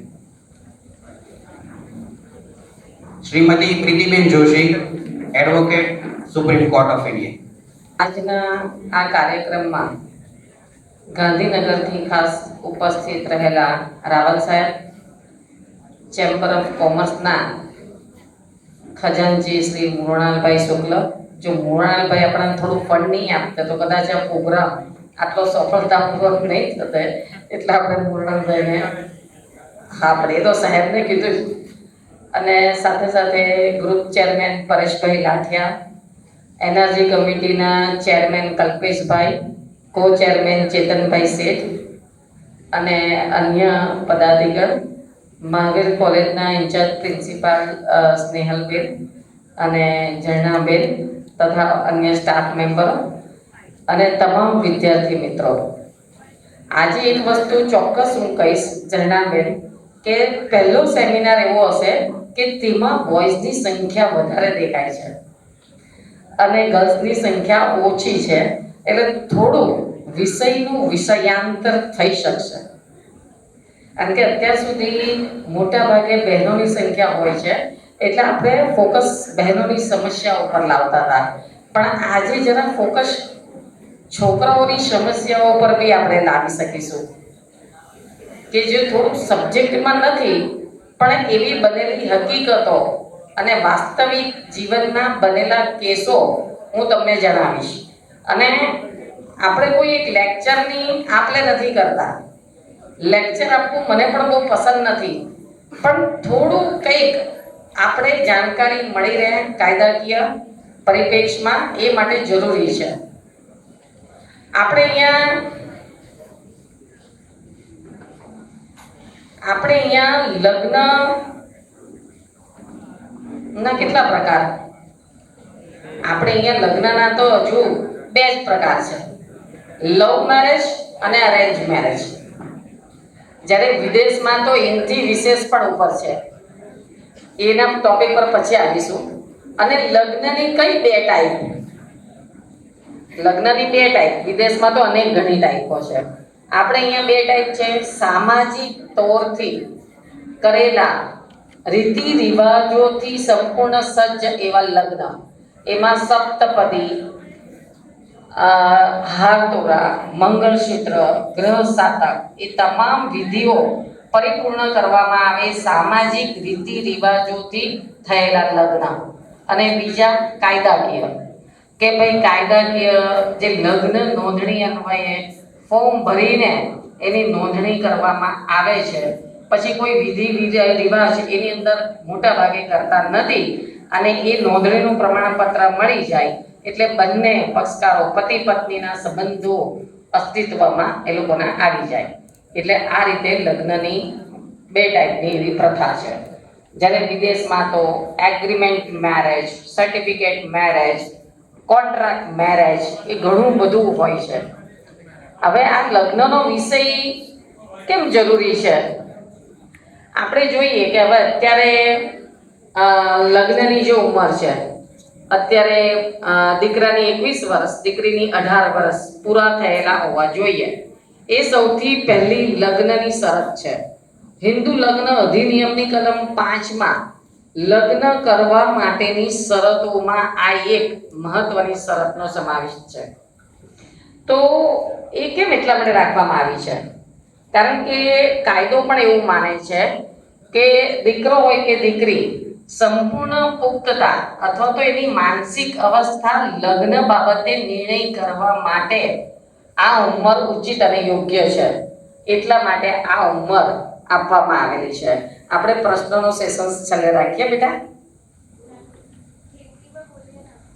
Shrimati Pritiben Joshi, advocate, supreme court of India. આજના આ કાર્યક્રમમાં ગાંધીનગરથી ખાસ ઉપસ્થિત રહેલા રાવલ સાહેબ, ચેમ્બર ઓફ કોમર્સના ખજાનચી શ્રી મૃણાલભાઈ શુક્લ. જો મૃણાલભાઈ આપણને થોડું ફંડ નહીં આપતા તો કદાચ આ પ્રોગ્રામ આટલો સફળતાપૂર્વક નહીં થતો, એટલે આપણે મૃણાલભાઈને હા આપણે એ તો સાહેબને કીધું. અને સાથે સાથે ગ્રુપ ચેરમેન પરેશભાઈ લાઠિયા, એનર્જી કમિટીના ચેરમેન કલ્પેશભાઈ, કો ચેરમેન ચેતનભાઈ શેઠ અને અન્ય પદાધિકારી, મહાવીર કોલેજના ઇન્ચાર્જ પ્રિન્સિપાલ સ્નેહલબેન અને ઝરણાબેન તથા અન્ય સ્ટાફ મેમ્બરો અને તમામ વિદ્યાર્થી મિત્રો. આજે એક વસ્તુ ચોક્કસ હું કહીશ ઝરણાબેન, કે પહેલો સેમિનાર એવો હશે કે તેમાં બોયઝની સંખ્યા વધારે દેખાય છે અને ગર્લ્સની સંખ્યા ઓછી છે, એટલે થોડું વિષયનું વિષયાંતર થઈ શકશે. કારણ કે અત્યાર સુધી મોટા ભાગે બહેનોની સંખ્યા હોય છે, એટલે આપણે ફોકસ બહેનોની સમસ્યાઓ પર લાવતા હતા, પણ આજે જરા ફોકસ છોકરાઓની સમસ્યાઓ પર બી આપણે લાવી શકીશું, કે જે થોડુંક સબ્જેક્ટમાં નથી પણ એવી બનેલી હકીકતો અને વાસ્તવિક જીવનના બનેલા કેસો હું તમને જણાવીશ. અને આપણે કોઈ એક લેક્ચરની આપણે નથી કરતા, લેક્ચર આપવું મને પણ બહુ પસંદ નથી, પણ થોડું કંઈક આપણે જાણકારી મળી રહે કાયદાકીય પરિપ્રેક્ષમાં, એ માટે જરૂરી છે. આપણે અહીંયા લગ્ન ના કેટલા પ્રકાર? આપણે અહીંયા લગ્નના તો હજુ બે જ પ્રકાર છે, લવ મેરેજ અને અરેન્જ મેરેજ. જ્યારે વિદેશમાં તો એનથી વિશેષ પણ ઉપર છે, એના ટોપિક પર પછી આવીશું. અને લગ્નની કઈ બે ટાઈપ? લગ્નની બે ટાઈપ, વિદેશમાં તો અનેક ઘણી ટાઈપો છે. આપણે અહીંયા બે ટાઈપ છે, સામાજિક તોરથી કરેલા રીતિ રિવાજોથી સંપૂર્ણ સજ્જ એવા લગ્ન, એમાં સપ્તપદી, હારતોરા, મંગળસૂત્ર, ગ્રહ સાતક, એ તમામ વિધિઓ પરિપૂર્ણ કરવામાં આવે સામાજિક રીતિ રિવાજોથી થયેલા લગ્ન. અને બીજા કાયદાકીય, કે ભાઈ કાયદાકીય જે લગ્ન નોંધણી અન્વયે ફોર્મ ભરીને એની નોંધણી કરવામાં આવે છે, પછી કોઈ વિધિ રિવાજ એની અંદર મોટા ભાગે કરતા નથી, અને એ નોંધણીનું પ્રમાણપત્ર મળી જાય એટલે બંને પક્ષકારો પતિ પત્નીના સંબંધો અસ્તિત્વમાં એ લોકોના આવી જાય. એટલે આ રીતે લગ્નની બે ટાઈપની એવી પ્રથા છે. જ્યારે વિદેશમાં તો agreement marriage, certificate marriage, contract marriage, એ ઘણું બધું હોય છે. હવે આ લગ્નનો વિષય કેમ જરૂરી છે? આપણે જોઈએ કે હવે અત્યારે લગ્નની જે ઉંમર છે, અત્યારે દીકરાની 21 વર્ષ, દીકરીની 18 વર્ષ પૂરા થયેલા હોવા જોઈએ. એ સૌથી પહેલી લગ્નની શરત છે. હિન્દુ લગ્ન અધિનિયમની કલમ 5માં લગ્ન કરવા માટેની શરતોમાં આ એક મહત્વની શરતનો સમાવેશ છે. તો એ કેમ એટલા માટે રાખવામાં આવી છે? કારણ કે કાયદો પણ એવું માને છે કે દીકરો હોય કે દીકરી સંપૂર્ણ પુખ્તતા અથવા તો એની માનસિક અવસ્થા લગ્ન બાબતે નિર્ણય કરવા માટે આ ઉંમર ઉચિત અને યોગ્ય છે, એટલા માટે આ ઉંમર આપવામાં આવેલી છે। આપણે પ્રશ્નનો સેશન છેલ્લે રાખીએ બેટા।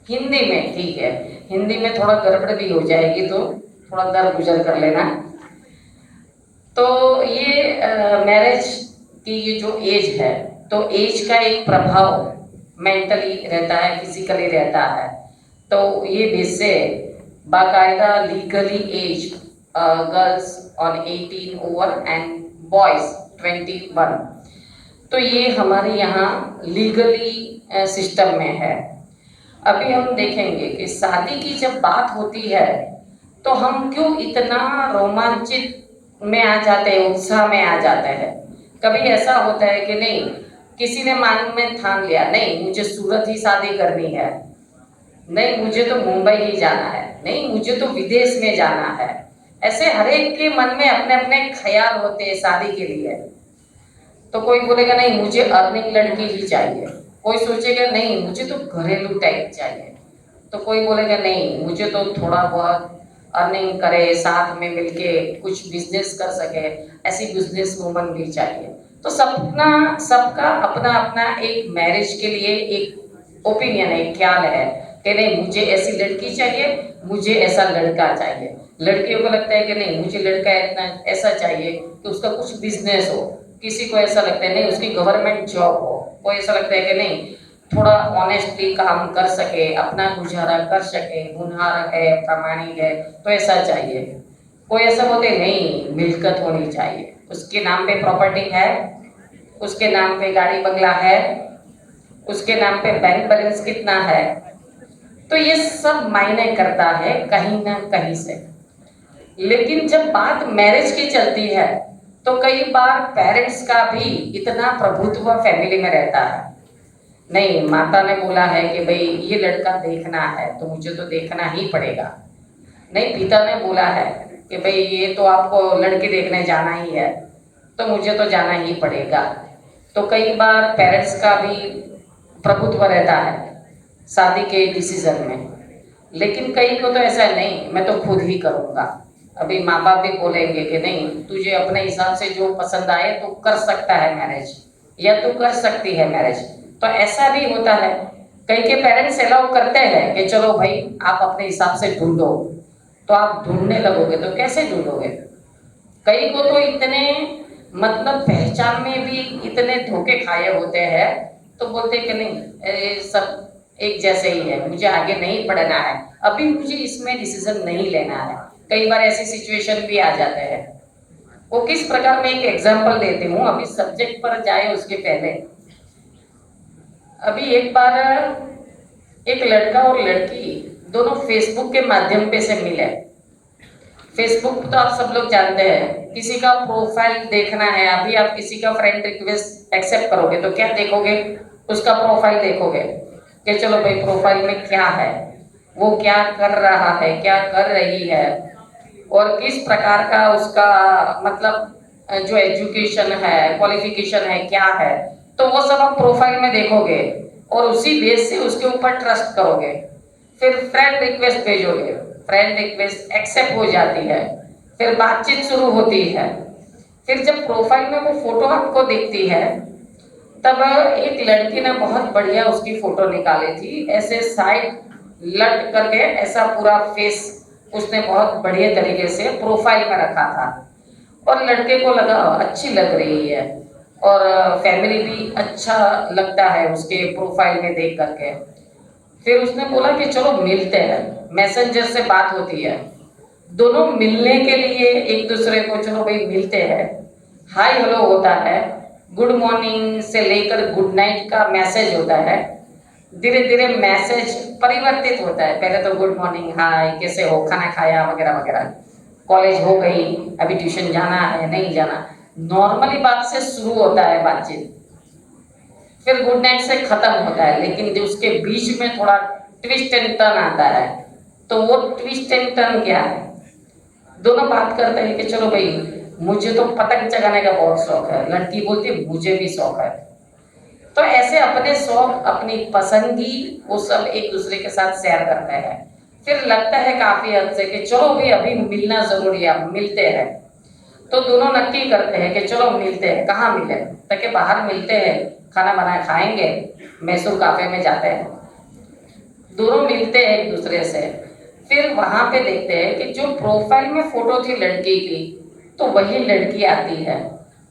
हिंदी में ठीक है, हिंदी में थोड़ा गड़बड़ भी हो जाएगी तो थोड़ा दर गुजर कर लेना। तो ये मैरिज की ये जो एज है, तो एज का एक प्रभाव मेंटली रहता है, फिजिकली रहता है। तो ये वैसे बाकायदा legally age girls on 18 over and boys 21, तो ये हमारे यहाँ लीगली सिस्टम में है। अभी हम देखेंगे कि शादी की जब बात होती है तो हम क्यों इतना रोमांचित में आ जाते हैं, उत्साह में आ जाते हैं। कभी ऐसा होता है कि नहीं, किसी ने मन में ठान लिया, नहीं मुझे सूरत ही शादी करनी है, नहीं मुझे तो मुंबई ही जाना है, नहीं मुझे तो विदेश में जाना है। ऐसे हर एक के मन में अपने अपने ख्याल होते हैं शादी के लिए। तो कोई बोलेगा नहीं मुझे अर्निंग लड़की ही चाहिए, कोई सोचेगा नहीं मुझे तो घरेलू टाइप चाहिए, तो कोई बोलेगा नहीं मुझे तो थोड़ा बहुत अर्निंग करे, साथ में मिलके कुछ बिजनेस कर सके, ऐसी बिजनेस वूमन भी चाहिए। तो सबका अपना अपना एक मैरिज के लिए एक ओपिनियन है, ख्याल है कि नहीं मुझे ऐसी लड़की चाहिए, मुझे ऐसा लड़का चाहिए। लड़कियों को लगता है कि नहीं मुझे लड़का इतना ऐसा चाहिए कि उसका कुछ बिजनेस हो, किसी को ऐसा लगता है नहीं उसकी गवर्नमेंट जॉब हो, कोई ऐसा लगता है कि नहीं थोड़ा ऑनेस्टली काम कर सके, अपना गुजारा कर सके, होनहार है, प्रामाणिक है, तो ऐसा चाहिए। कोई ऐसा बोलते नहीं मिल्कत होनी चाहिए, उसके नाम पे प्रॉपर्टी है, उसके नाम पे गाड़ी बंगला है, उसके नाम पे बैंक बैलेंस कितना है। तो ये सब मायने करता है कहीं ना कहीं से। लेकिन जब बात मैरिज की चलती है तो कई बार पेरेंट्स का भी इतना प्रभुत्व फैमिली में रहता है। नहीं माता ने बोला है कि भाई ये लड़का देखना है तो मुझे तो देखना ही पड़ेगा, नहीं पिता ने बोला है कि भाई ये तो आपको लड़की देखने जाना ही है तो मुझे तो जाना ही पड़ेगा। तो कई बार पेरेंट्स का भी प्रभुत्व रहता है शादी के डिसीजन में। लेकिन कई को तो ऐसा नहीं मैं तो खुद ही करूँगा। अभी माँ बाप भी बोलेंगे कि नहीं तुझे अपने हिसाब से जो पसंद आए तो कर सकता है मैरिज, या तू कर सकती है मैरिज। तो ऐसा भी होता है, कई के पेरेंट्स अलाउ करते हैं कि चलो भाई आप अपने हिसाब से ढूंढो, तो आप ढूंढने लगोगे तो कैसे ढूंढोगे। कई को तो इतने मतलब पहचान में भी इतने धोखे खाए होते हैं तो बोलते कि नहीं सब एक जैसे ही है, मुझे आगे नहीं बढ़ना है, अभी मुझे इसमें डिसीजन नहीं लेना है। कई बार ऐसी सिचुएशन भी आ जाते हैं। वो किस प्रकार में एक एग्जांपल देती हूँ, अभी सब्जेक्ट पर जाए उसके पहले। अभी एक बार एक लड़का और लड़की दोनों फेसबुक के माध्यम पे से मिले। फेसबुक तो आप सब लोग जानते हैं, किसी का प्रोफाइल देखना है, अभी आप किसी का फ्रेंड रिक्वेस्ट एक्सेप्ट करोगे तो क्या देखोगे, उसका प्रोफाइल देखोगे कि चलो भाई प्रोफाइल में क्या है, वो क्या कर रहा है, क्या कर रही है, और किस प्रकार का उसका मतलब जो एजुकेशन है, क्वालिफिकेशन है, क्या है, तो वो सब आप प्रोफाइल में देखोगे और उसी बेस से उसके ऊपर ट्रस्ट करोगे। फिर फ्रेंड रिक्वेस्ट भेजोगे, फ्रेंड रिक्वेस्ट एक्सेप्ट हो जाती है, फिर बातचीत शुरू होती है। फिर जब प्रोफाइल में वो फोटो आपको दिखती है तब एक लड़की ने बहुत बढ़िया उसकी फोटो निकाली थी, ऐसे साइड लट करके ऐसा पूरा फेस उसने बहुत बढ़िया तरीके से प्रोफाइल में रखा था और लड़के को लगा अच्छी लग रही है और फैमिली भी अच्छा लगता है उसके प्रोफाइल में देख करके। फिर उसने बोला कि चलो मिलते हैं, मैसेंजर से बात होती है, दोनों मिलने के लिए एक दूसरे को चलो भाई मिलते हैं, हाय हेलो होता है, गुड मॉर्निंग से लेकर गुड नाइट का मैसेज होता है। धीरे धीरे मैसेज परिवर्तित होता है, पहले तो गुड मॉर्निंग, हाय कैसे हो, खाना खाया वगैरह वगैरह, कॉलेज हो गई, अभी ट्यूशन जाना है नहीं जाना, नॉर्मली बात से शुरू होता है बातचीत, फिर गुड नाइट से खत्म होता है। लेकिन जो उसके बीच में थोड़ा ट्विस्ट एंड टर्न आता है, तो वो ट्विस्ट एंड टर्न क्या है, दोनों बात करते हैं कि चलो भाई मुझे तो पतंग चगाने का बहुत शौक है, लड़की बोलती है मुझे भी शौक है। तो ऐसे अपने शौक, अपनी पसंदगी वो सब एक दूसरे के साथ शेयर करते हैं। फिर लगता है काफी हद से कि चलो भी अभी मिलना जरूरी है, मिलते हैं। तो दोनों नक्की करते हैं कि चलो मिलते हैं। कहाँ मिले? ताकि बाहर मिलते हैं, खाना बनाए खाएंगे, मैसूर काफे में जाते हैं। दोनों मिलते हैं एक दूसरे से। फिर वहां पे देखते हैं कि जो प्रोफाइल में फोटो थी लड़की की, तो वही लड़की आती है।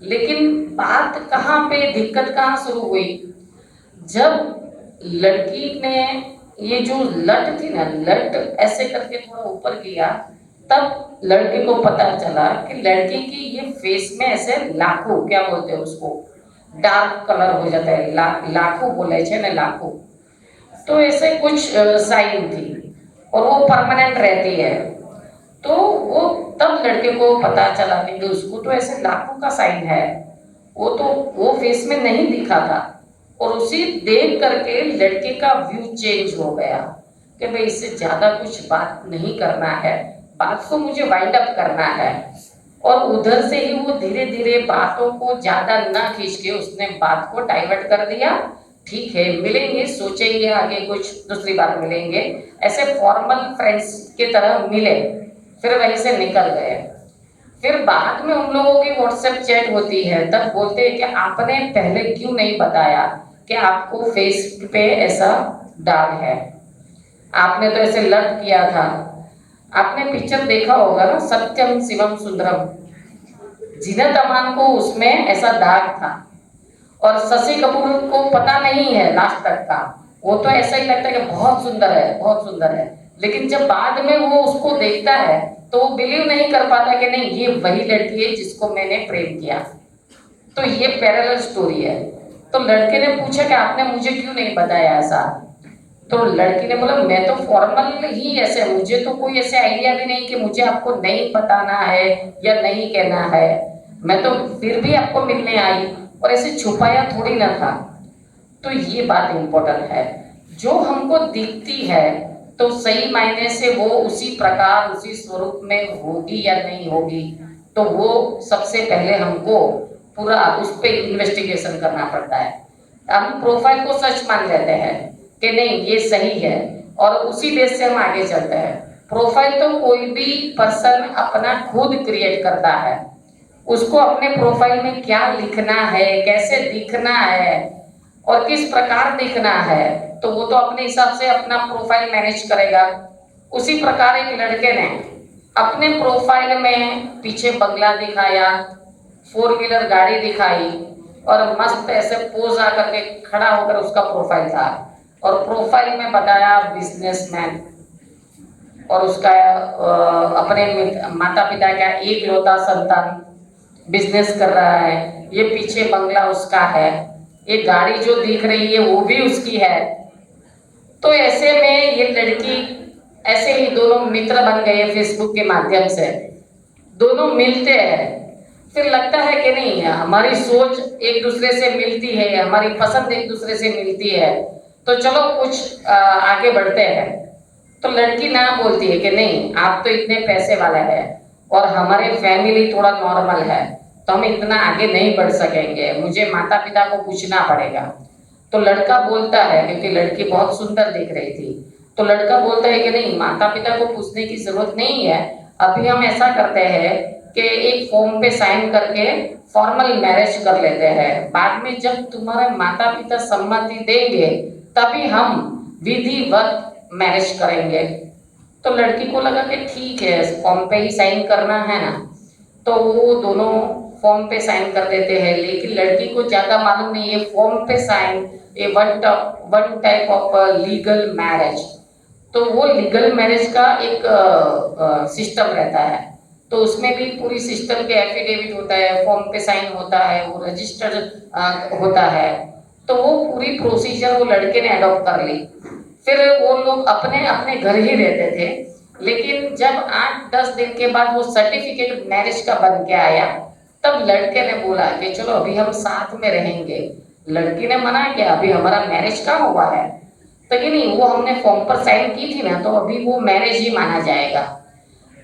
लेकिन बात कहाँ पे, दिक्कत कहाँ शुरू हुई? जब लड़की ने ये जो लट थी ना, लट ऐसे करके थोड़ा ऊपर किया, तब लड़के को पता चला कि लड़की की ये फेस में ऐसे लाखों, क्या बोलते हैं उसको, डार्क कलर हो जाता है, लाखों बोले छे ना, लाखों। तो ऐसे कुछ साइन थी और वो परमानेंट रहती है। तो वो तब लड़के को पता चला कि उसको तो ऐसे लाखों का साइन है, वो फेस में नहीं दिखा था। और उसी देख करके लड़के का व्यू चेंज हो गया कि भाई इससे ज्यादा कुछ बात नहीं करना है, बात को मुझे वाइंड अप करना है। और उधर से ही वो धीरे धीरे बातों को ज्यादा ना खींच के उसने बात को डाइवर्ट कर दिया। ठीक है, मिलेंगे, सोचेंगे आगे कुछ, दूसरी बार मिलेंगे, ऐसे फॉर्मल फ्रेंड्स की तरह मिले, फिर वहीं से निकल गए। फिर बाद में उन लोगों की व्हाट्सएप चैट होती है, तब बोलते हैं कि आपने पहले क्यों नहीं बताया कि आपको फेस पे ऐसा दाग है, आपने तो ऐसे लट किया था। आपने पिक्चर देखा होगा ना, सत्यम शिवम सुंदरम, जीनत अमान को उसमें ऐसा दाग था और शशि कपूर को पता नहीं है लास्ट तक का। वो तो ऐसा ही लगता है कि बहुत सुंदर है, बहुत सुंदर है, लेकिन जब बाद में वो उसको देखता है तो वो बिलीव नहीं कर पाता कि नहीं, ये वही लड़की है जिसको मैंने प्रेम किया। तो ये पैरेलल स्टोरी है। तो लड़के ने पूछा कि आपने मुझे क्यों नहीं बताया ऐसा? तो लड़की ने बोला मैं तो फॉर्मल ही ऐसे, मुझे तो कोई ऐसे आइडिया भी नहीं कि मुझे आपको नहीं बताना है या नहीं कहना है, मैं तो फिर भी आपको मिलने आई और ऐसे छुपाया थोड़ी ना था। तो ये बात इम्पोर्टेंट है, जो हमको दिखती है तो सही मायने से वो उसी प्रकार उसी स्वरूप में होगी या नहीं होगी, तो वो सबसे पहले हमको पूरा उस पर इन्वेस्टिगेशन करना पड़ता है। हम प्रोफाइल को सच मान लेते हैं कि नहीं ये सही है और उसी बेस से हम आगे चलते हैं। प्रोफाइल तो कोई भी पर्सन अपना खुद क्रिएट करता है, उसको अपने प्रोफाइल में क्या लिखना है, कैसे दिखना है और किस प्रकार दिखना है, तो वो तो अपने हिसाब से अपना प्रोफाइल मैनेज करेगा। उसी प्रकार एक लड़के ने अपने प्रोफाइल में पीछे बंगला दिखाया, 4 व्हीलर गाड़ी दिखाई और मस्त ऐसे पोज आकर के खड़ा होकर उसका प्रोफाइल था। और प्रोफाइल में बताया बिजनेसमैन और उसका अपने माता पिता का एक लौता संतान बिजनेस कर रहा है, ये पीछे बंगला उसका है, ये गाड़ी जो दिख रही है वो भी उसकी है। तो ऐसे में ये लड़की, ऐसे ही दोनों मित्र बन गए फेसबुक के माध्यम से, दोनों मिलते हैं। फिर लगता है कि नहीं हमारी सोच एक दूसरे से मिलती है, हमारी पसंद एक दूसरे से मिलती है, तो चलो कुछ आगे बढ़ते हैं। तो लड़की ना बोलती है कि नहीं आप तो इतने पैसे वाले हैं और हमारे फैमिली थोड़ा नॉर्मल है, तो हम इतना आगे नहीं बढ़ सकेंगे, मुझे माता पिता को पूछना पड़ेगा। तो लड़का बोलता है, क्योंकि लड़की बहुत सुंदर दिख रही थी, तो लड़का बोलता है कि नहीं माता पिता को पूछने की जरूरत नहीं है, अभी हम ऐसा करते हैं कि एक फॉर्म पे साइन करके फॉर्मल मैरिज कर लेते हैं, बाद में जब तुम्हारे माता पिता सम्मति देंगे तभी हम विधिवत मैरिज करेंगे। तो लड़की को लगा कि ठीक है, फॉर्म पे ही साइन करना है ना, तो वो दोनों फॉर्म पे साइन कर देते हैं। लेकिन लड़की को ज्यादा मालूम नहीं है फॉर्म पे साइन ये one type of legal marriage. तो वो लीगल मैरिज का एक सिस्टम रहता है, तो उसमें भी पूरी सिस्टम के एफिडेविट होता है, फॉर्म पे साइन होता है, वो रजिस्टर्ड होता है। तो वो पूरी प्रोसीजर वो लड़के ने अडॉप्ट कर ली। फिर वो लोग अपने अपने घर ही रहते थे, लेकिन जब 8-10 दिन के बाद वो सर्टिफिकेट मैरिज का बन के आया, तब लड़के ने बोला कि चलो अभी हम साथ में रहेंगे। लड़की ने मना किया, अभी हमारा मैरिज कहाँ हुआ है, तो कि नहीं वो हमने फॉर्म पर साइन की थी ना, तो अभी वो मैरिज ही माना जाएगा।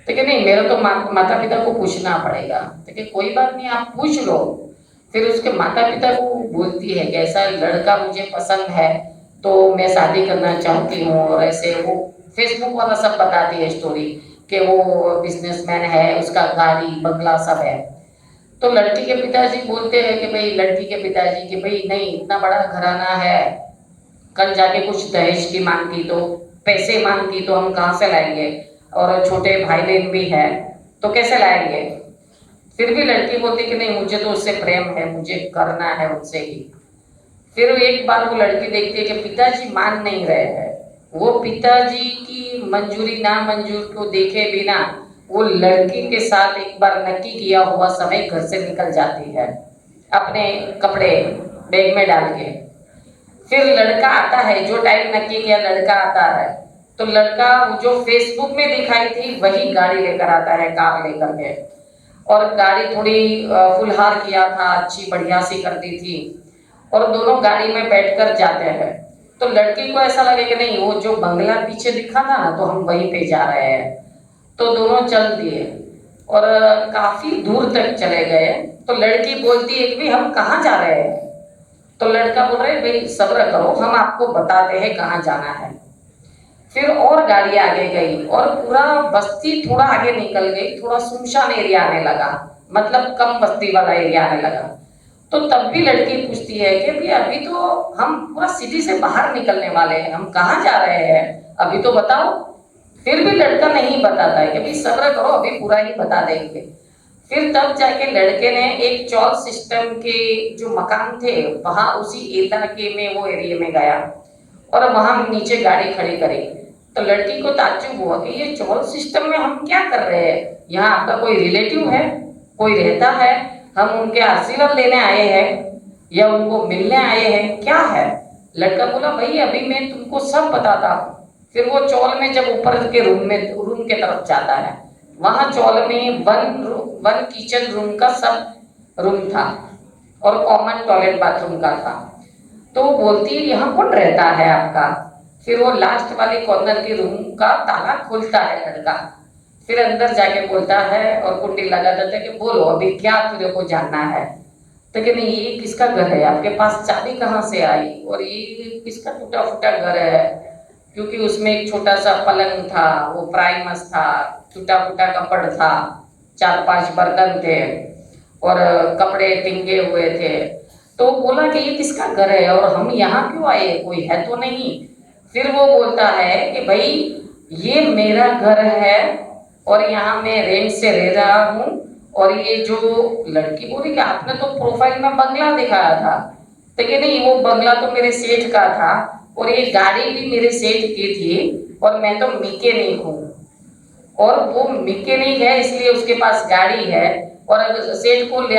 तो कि नहीं मेरे तो माता पिता को पूछना पड़ेगा। तो कि कोई बात नहीं आप पूछ लो। फिर उसके माता पिता को बोलती है कि ऐसा लड़का मुझे पसंद है तो मैं शादी करना चाहती हूँ, और ऐसे वो फेसबुक वाला सब बताती है स्टोरी कि वो बिजनेसमैन है, उसका गाड़ी बंगला सब है। तो लड़की के पिताजी बोलते हैं कि भाई, लड़की के पिताजी कि भाई नहीं, इतना बड़ा घराना है, कल जाके कुछ दहेज की मांगती तो, पैसे मांगती तो हम कहाँ से लाएंगे, और छोटे भाई बहन भी है तो कैसे लाएंगे। फिर भी लड़की बोलती कि नहीं, मुझे तो उससे प्रेम है, मुझे करना है उससे ही। फिर एक बार वो लड़की देखती है कि पिताजी मान नहीं रहे हैं, वो पिताजी की मंजूरी ना मंजूर को देखे बिना वो लड़की के साथ एक बार नक्की किया हुआ समय घर से निकल जाती है, अपने कपड़े बैग में डाल के। फिर लड़का आता है, जो टाइम नक्की किया लड़का आता है, तो लड़का जो फेसबुक में दिखाई थी वही गाड़ी लेकर आता है, कार लेकर के। और गाड़ी थोड़ी फुलहार किया था, अच्छी बढ़िया सी कर दी थी, और दोनों गाड़ी में बैठकर जाते हैं। तो लड़की को ऐसा लगे कि नहीं, वो जो बंगला पीछे दिखा था ना, तो हम वहीं पे जा रहे हैं। तो दोनों चल दिए और काफी दूर तक चले गए। तो लड़की बोलती है कि भाई हम कहाँ जा रहे हैं। तो लड़का बोल रहे भाई सब्र करो, हम आपको बताते हैं कहाँ जाना है। फिर और गाड़ी आगे गई और पूरा बस्ती थोड़ा आगे निकल गई, थोड़ा सुनसान एरिया आने लगा, मतलब कम बस्ती वाला एरिया आने लगा। तो तब भी लड़की पूछती है कि भाई अभी तो हम पूरा सिटी से बाहर निकलने वाले हैं, हम कहाँ जा रहे हैं, अभी तो बताओ। फिर भी लड़का नहीं बताता है कि भाई सब्र करो, अभी पूरा ही बता देंगे। फिर तब जाके लड़के ने एक चॉल सिस्टम के जो मकान थे वहां उसी इलाके में, वो एरिया में गया और वहां नीचे गाड़ी खड़ी करी। तो लड़की को ताज्जुब हुआ कि ये चॉल सिस्टम में हम क्या कर रहे हैं, यहाँ आपका कोई रिलेटिव है, कोई रहता है, हम उनके आशीर्वाद लेने आए हैं या उनको मिलने आए हैं, क्या है। लड़का बोला भाई अभी मैं तुमको सब बताता हूँ। फिर वो चौल में जब ऊपर के रूम के तरफ जाता है, वहां चौल में वन किचन रूम का सब रूम था और कॉमन टॉयलेट बाथरूम का था। तो वो बोलती है यहाँ कौन रहता है आपका। फिर वो लास्ट वाले कॉर्नर के रूम का ताला खोलता है लड़का, फिर अंदर जाके बोलता है और कुंडी लगा देता है कि बोलो अभी क्या तुझे को जानना है। तो कि नहीं, ये किसका घर है, आपके पास चाबी कहाँ से आई, और ये किसका टूटा फूटा घर है, क्योंकि उसमें एक छोटा सा पलंग था, वो प्राइमस था, टूटा फूटा कपड़ था, 4-5 बर्तन थे और कपड़े टिंगे हुए थे। तो बोला कि ये किसका घर है और हम यहाँ क्यों आए, कोई है तो नहीं। फिर वो बोलता है कि भाई ये मेरा घर है और यहाँ मैं रेंट से रह रहा हूँ, और ये जो लड़की बोली कि आपने तो प्रोफाइल में बंगला दिखाया था, तो कि नहीं वो बंगला तो मेरे सेठ का था और ये गाड़ी भी मेरे सेठ की थी और मैं तो मैकेनिक हूँ, और वो मैकेनिक है इसलिए उसके पास गाड़ी है, और अगर सेठ को ले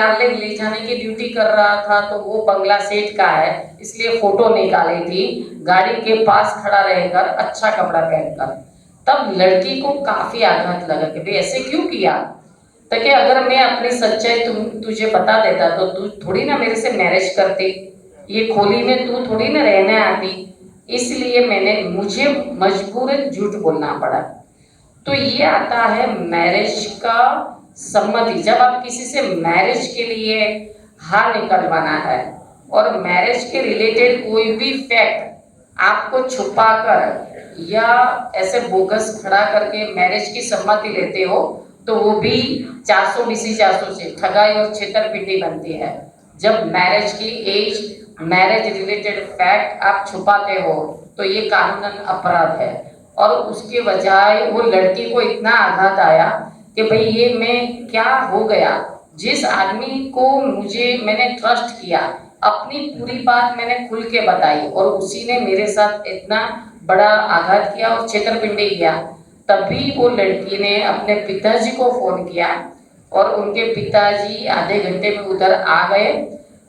जाने की ड्यूटी कर रहा था तो वो बंगला सेठ का है इसलिए फोटो निकाली थी गाड़ी के पास खड़ा रहकर अच्छा कपड़ा पहनकर। तब लड़की को काफी आघात लगा कि भाई ऐसे क्यों किया, ताकि अगर मैं अपनी सच्चाई तुझे बता देता तो तू थोड़ी ना मेरे से मैरिज करती, ये खोली में तू थोड़ी ना रहने आती, इसलिए मुझे मजबूरन झूठ बोलना पड़ा। तो ये आता है मैरिज का सम्मति। जब आप किसी से मैरिज के लिए हाँ निकलवाना है और मैरिज के रिलेटेड कोई भी फैक्ट आपको छुपाकर या ऐसे बोगस खड़ा करके मैरिज की सम्मति लेते हो, तो वो भी 420 से ठगाई और छेतरपिंडी बनती है। जब मैरिज की एज, मैरिज रिलेटेड फैक्ट आप छुपाते हो तो ये कानूनन अपराध है। और उसके बजाय वो लड़की को इतना आघात आया कि भाई ये मैं क्या हो गया, जिस आदमी को मैंने ट्रस्ट किया, अपनी पूरी बात मैंने खुल के बताई और उसी ने मेरे साथ इतना बड़ा आघात किया और छेतरपिंडी किया। तभी वो लड़की ने अपने पिताजी को फोन किया और उनके पिताजी आधे घंटे में उधर आ गए।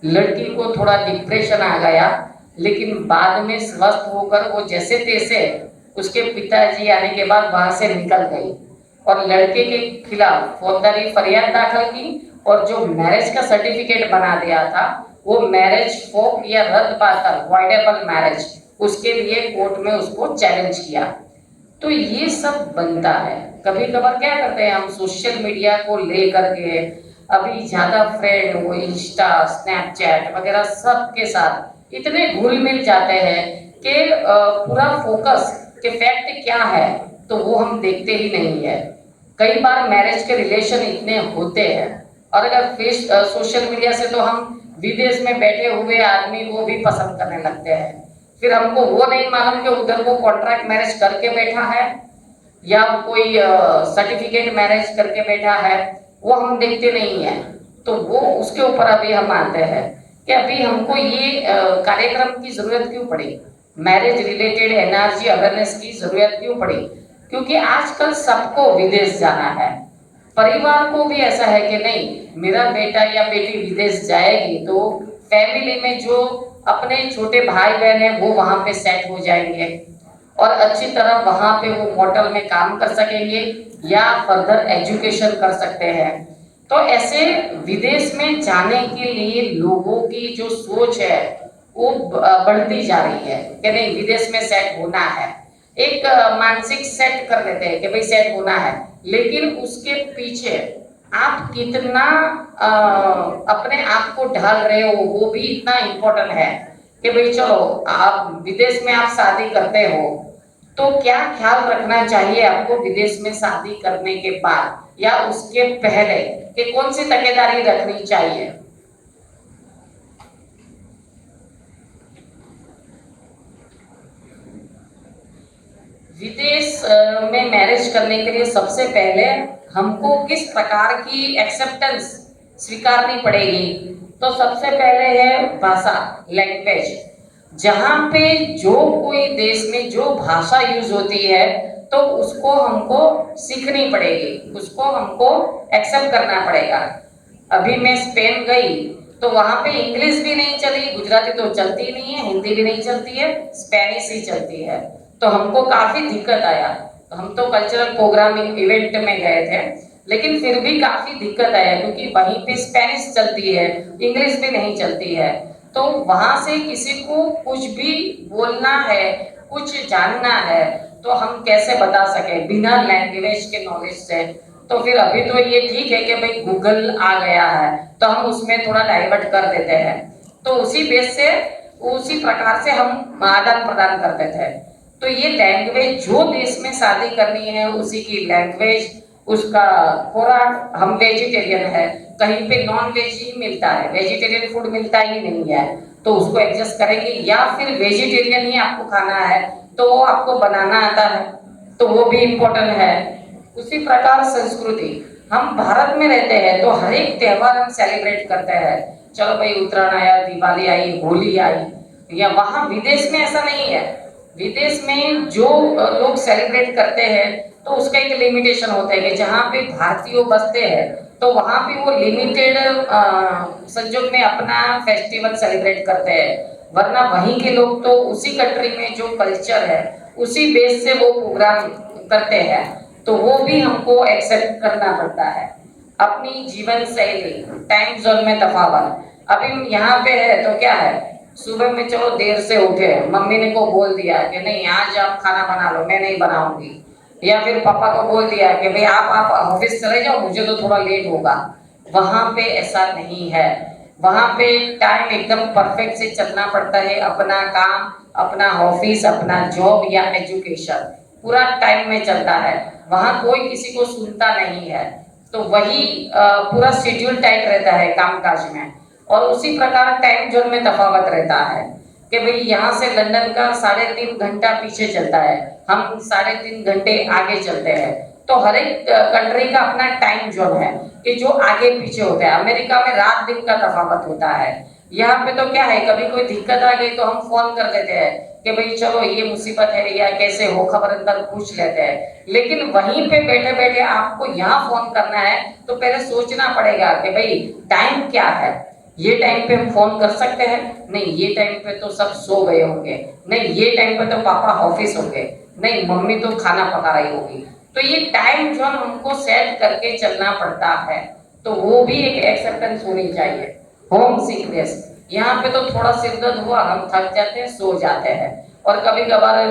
लड़की को थोड़ा डिप्रेशन आ गया, लेकिन बाद में स्वस्थ होकर वो जैसे तैसे उसके पिताजी आने के बाद वहां से निकल गई और लड़के के खिलाफ फौजदारी फरियाद दाखिल की, और जो मैरिज का सर्टिफिकेट बना दिया था वो मैरिज फोक या रद्द पाकर वॉइडेबल मैरिज, उसके लिए कोर्ट में उसको चैलेंज किया। तो ये सब बनता है। कभी कभार क्या करते हैं हम, सोशल मीडिया को ले करके अभी ज्यादा फ्रेंड वो इंस्टा स्नैपचैट वगैरह सब के साथ इतने घुल मिल जाते हैं कि पूरा फोकस कि फैक्ट क्या है तो वो हम देखते ही नहीं है। कई बार मैरिज के रिलेशन इतने होते हैं और अगर सोशल मीडिया से तो हम विदेश में बैठे हुए आदमी वो भी पसंद करने लगते हैं। फिर हमको वो नहीं मालूम कि उधर वो कॉन्ट्रैक्ट मैरिज करके बैठा है या कोई सर्टिफिकेट मैरिज करके बैठा है, वो हम देखते नहीं है। तो वो उसके ऊपर अभी हम आते हैं कि अभी हमको ये कार्यक्रम की जरूरत क्यों पड़ी, मैरिज रिलेटेड एनर्जी अवेयरनेस की जरूरत क्यों पड़ी, क्योंकि आजकल सबको विदेश जाना है। परिवार को भी ऐसा है कि नहीं मेरा बेटा या बेटी विदेश जाएगी तो फैमिली में जो अपने छोटे भाई बहन है वो वहां पे सेट हो जाएंगे और अच्छी तरह वहां पे वो होटल में काम कर सकेंगे या फर्दर एजुकेशन कर सकते हैं। तो ऐसे विदेश में जाने के लिए लोगों की जो सोच है वो बढ़ती जा रही है कि नहीं विदेश में सेट होना है। एक मानसिक सेट कर लेते हैं कि भाई सेट होना है, लेकिन उसके पीछे आप कितना अपने आप को ढाल रहे हो वो भी इतना इम्पोर्टेंट है कि भाई चलो आप विदेश में आप शादी करते हो तो क्या ख्याल रखना चाहिए आपको विदेश में शादी करने के बाद या उसके पहले कि कौन सी तकेदारी रखनी चाहिए। विदेश में मैरिज करने के लिए सबसे पहले हमको किस प्रकार की एक्सेप्टेंस स्वीकारनी पड़ेगी, तो सबसे पहले है भाषा लैंग्वेज। जहाँ पे जो कोई देश में जो भाषा यूज होती है तो उसको हमको सीखनी पड़ेगी, उसको हमको एक्सेप्ट करना पड़ेगा। अभी मैं स्पेन गई तो वहाँ पे इंग्लिश भी नहीं चली, गुजराती तो चलती नहीं है, हिंदी भी नहीं चलती है, स्पेनिश ही चलती है। तो हमको काफी दिक्कत आया। हम तो कल्चरल प्रोग्रामिंग इवेंट में गए थे लेकिन फिर भी काफी दिक्कत आया क्योंकि वहीं पे स्पेनिश चलती है, इंग्लिश भी नहीं चलती है। तो वहां से किसी को कुछ भी बोलना है, कुछ जानना है तो हम कैसे बता सके बिना लैंग्वेज के नॉलेज से। तो फिर अभी तो ये ठीक है कि भाई गूगल आ गया है तो हम उसमें थोड़ा डाइवर्ट कर देते हैं, तो उसी बेस से उसी प्रकार से हम आदान प्रदान करते थे। तो ये लैंग्वेज जो देश में शादी करनी है उसी की लैंग्वेज, उसका खुराक, हम वेजिटेरियन है कहीं पे नॉन वेज ही मिलता है, वेजिटेरियन फूड मिलता ही नहीं है तो उसको एडजस्ट करेंगे, या फिर वेजिटेरियन ही आपको खाना है तो वो आपको बनाना आता है तो वो भी इम्पोर्टेंट है। उसी प्रकार संस्कृति, हम भारत में रहते हैं तो हर एक त्योहार हम सेलिब्रेट करते हैं, चलो भाई उत्तरायण आया, दिवाली आई, होली आई, या वहाँ विदेश में ऐसा नहीं है। विदेश में जो लोग सेलिब्रेट करते हैं तो उसका एक लिमिटेशन होता है कि जहाँ पे भारतीय बसते हैं तो वहाँ पे वो लिमिटेड संजोग में अपना फेस्टिवल सेलिब्रेट करते हैं, वरना वहीं के लोग तो उसी कंट्री में जो कल्चर है उसी बेस से वो प्रोग्राम करते हैं, तो वो भी हमको एक्सेप्ट करना पड़ता है। अपनी जीवन शैली, टाइम जोन में तफावत, अभी हम यहाँ पे है तो क्या है सुबह में चलो देर से उठे, मम्मी ने को बोल दिया कि नहीं आज आप खाना बना लो मैं नहीं बनाऊंगी, या फिर पापा को बोल दिया कि भाई आप ऑफिस चले जाओ मुझे तो थोड़ा लेट होगा। वहां पे ऐसा नहीं है, वहां पे टाइम एकदम परफेक्ट से चलना पड़ता है। अपना काम, अपना ऑफिस, अपना जॉब या एजुकेशन पूरा टाइम में चलता है, वहां कोई किसी को सुनता नहीं है। तो वही पूरा शेड्यूल टाइट रहता है कामकाज में, और उसी प्रकार टाइम जोन में तफावत रहता है कि भाई यहाँ से लंदन का 3.5 घंटा पीछे चलता है, हम 3.5 घंटे आगे चलते हैं। तो हर एक कंट्री का अपना टाइम जोन है कि जो आगे पीछे होता है। अमेरिका में रात दिन का तफावत होता है, यहाँ पे तो क्या है कभी कोई दिक्कत आ गई तो हम फोन कर देते हैं कि भाई चलो ये मुसीबत है या कैसे हो, खबर अंदर पूछ लेते हैं। लेकिन वहीं पे बैठे बैठे आपको यहाँ फोन करना है तो पहले सोचना पड़ेगा कि भाई टाइम क्या है, ये टाइम पे हम फोन कर सकते हैं, नहीं ये टाइम पे तो सब सो गए होंगे, नहीं ये टाइम पे तो पापा ऑफिस होंगे, नहीं मम्मी तो खाना पका रही होगी। तो ये टाइम जोन हमको सेट करके चलना पड़ता है, तो वो भी एक एक्सेप्टेंस होनी चाहिए। होम सिकनेस, यहाँ पे तो थोड़ा सिर दर्द हुआ हम थक जाते हैं, सो जाते हैं, और कभी कभार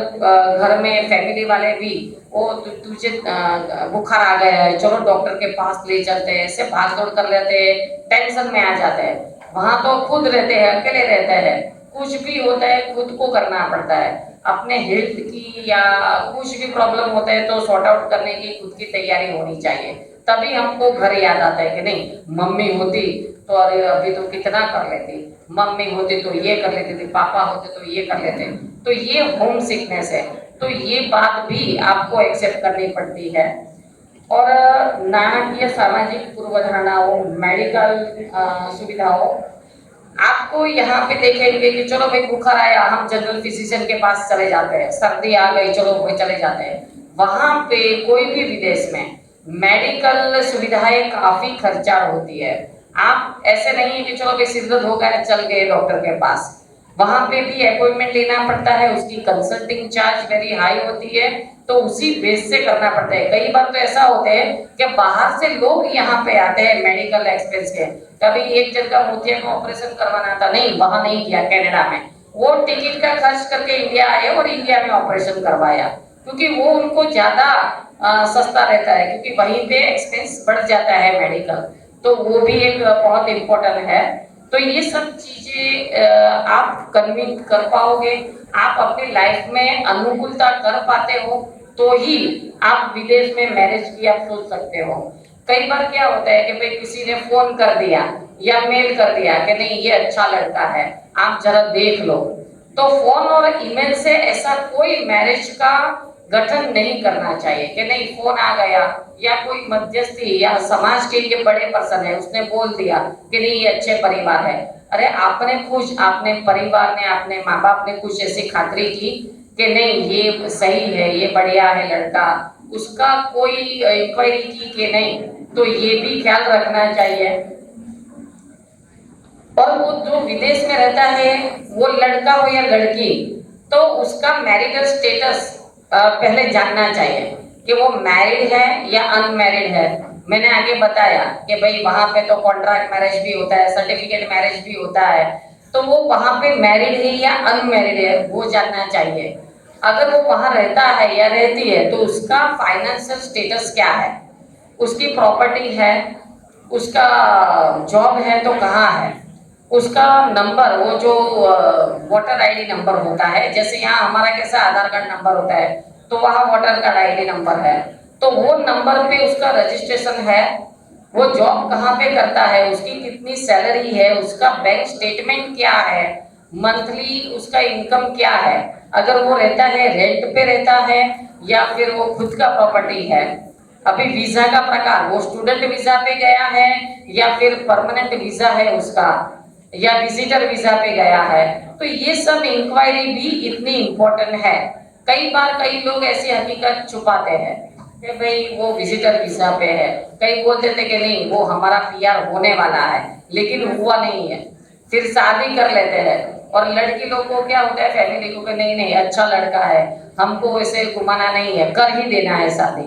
घर में फैमिली वाले भी वो तुझे बुखार आ गया है, चलो डॉक्टर के पास ले चलते हैं, ऐसे भाग दौड़ कर लेते हैं, टेंशन में आ जाते हैं। वहां तो खुद रहते हैं, अकेले रहते हैं, कुछ भी होता है खुद को करना पड़ता है। अपने हेल्थ की या कुछ भी प्रॉब्लम होता है तो सॉर्ट आउट करने की खुद की तैयारी होनी चाहिए, तभी हमको घर याद आता है कि नहीं मम्मी होती तो अरे अभी तो कितना कर लेती, मम्मी होती तो ये कर लेती थी, पापा होते तो ये कर लेते। तो ये होम सिकनेस है, तो ये बात भी आपको एक्सेप्ट करनी पड़ती है। और नाणकीय सामाजिक पूर्वधारणाओं, मेडिकल सुविधाओं, आपको यहाँ पे देखेंगे कि चलो भाई बुखार आया हम जनरल फिजिशियन के पास चले जाते हैं, सर्दी आ गई चलो भाई चले जाते हैं। वहां पे कोई भी विदेश में मेडिकल सुविधाएं काफी खर्चा होती है। आप ऐसे नहीं है कि चलो भाई सिर दर्द हो गया चल गए डॉक्टर के पास, वहां पे भी अपॉइंटमेंट लेना पड़ता है, उसकी कंसल्टिंग चार्ज वेरी हाई होती है, तो उसी बेस से करना पड़ता है। कई बार तो ऐसा होता है कि बाहर से लोग यहाँ पे आते हैं मेडिकल एक्सपेंस के। कभी एक जन का मोतिया का ऑपरेशन करवाना था, नहीं वहां नहीं किया, कनाडा में वो टिकट का खर्च करके इंडिया आए और इंडिया में ऑपरेशन करवाया, क्योंकि वो उनको ज्यादा सस्ता रहता है, क्योंकि वहीं पे एक्सपेंस बढ़ जाता है मेडिकल। तो वो भी एक बहुत इम्पोर्टेंट है। तो ये सब चीजें आप कन्विंस कर पाओगे, आप अपनी लाइफ में अनुकूलता कर पाते हो, तो ही आप विदेश में मैरिज की आप सोच सकते हो। कई बार क्या होता है कि भाई किसी ने फोन कर दिया या मेल कर दिया कि नहीं ये अच्छा लड़का है, आप जरा देख लो, तो फोन और ईमेल से ऐसा कोई मैरिज का गठन नहीं करना चाहिए कि नहीं फोन आ गया या कोई मध्यस्थी या समाज के लिए बड़े पर्सन है उसने बोल दिया कि नहीं ये अच्छे परिवार है। अरे आपने कुछ, आपने परिवार ने, अपने माँ बाप ने कुछ ऐसी खातरी की कि नहीं ये सही है, ये बढ़िया है लड़का, उसका कोई इंक्वायरी की कि नहीं, तो ये भी ख्याल रखना चाहिए। और वो जो विदेश में रहता है वो लड़का हो या लड़की, तो उसका मैरिटल स्टेटस पहले जानना चाहिए कि वो मैरिड है या अनमैरिड है। मैंने आगे बताया कि भाई वहां पे तो कॉन्ट्रैक्ट मैरिज भी होता है, सर्टिफिकेट मैरिज भी होता है, तो वो वहां पे मैरिड है या अनमैरिड है वो जानना चाहिए। अगर वो वहां रहता है या रहती है तो उसका फाइनेंशियल स्टेटस क्या है, उसकी प्रॉपर्टी है, उसका जॉब है तो कहाँ है, उसका नंबर, वो जो वोटर आईडी नंबर होता है, जैसे यहाँ हमारा कैसा आधार कार्ड नंबर होता है तो वहाँ वोटर कार्ड आईडी नंबर है, तो वो नंबर पे उसका रजिस्ट्रेशन है, वो जॉब कहाँ पे करता है, उसकी कितनी सैलरी है, उसका बैंक स्टेटमेंट क्या है, मंथली उसका इनकम क्या है, अगर वो रहता है रेंट पे रहता है या फिर वो खुद का प्रॉपर्टी है। अभी वीजा का प्रकार, वो स्टूडेंट वीजा पे गया है या फिर परमानेंट वीजा है उसका, या विजिटर वीजा पे गया है, तो ये सब इंक्वायरी भी इतनी इम्पोर्टेंट है। कई बार कई लोग ऐसी हकीकत छुपाते हैं कि भाई वो विजिटर वीजा पे है, कई बोल देते कि नहीं वो हमारा पीआर होने वाला है, लेकिन हुआ नहीं है, फिर शादी कर लेते हैं। और लड़की लोग को क्या होता है, फैमिली को कि नहीं नहीं अच्छा लड़का है, हमको वैसे घुमाना नहीं है, कर ही देना है शादी।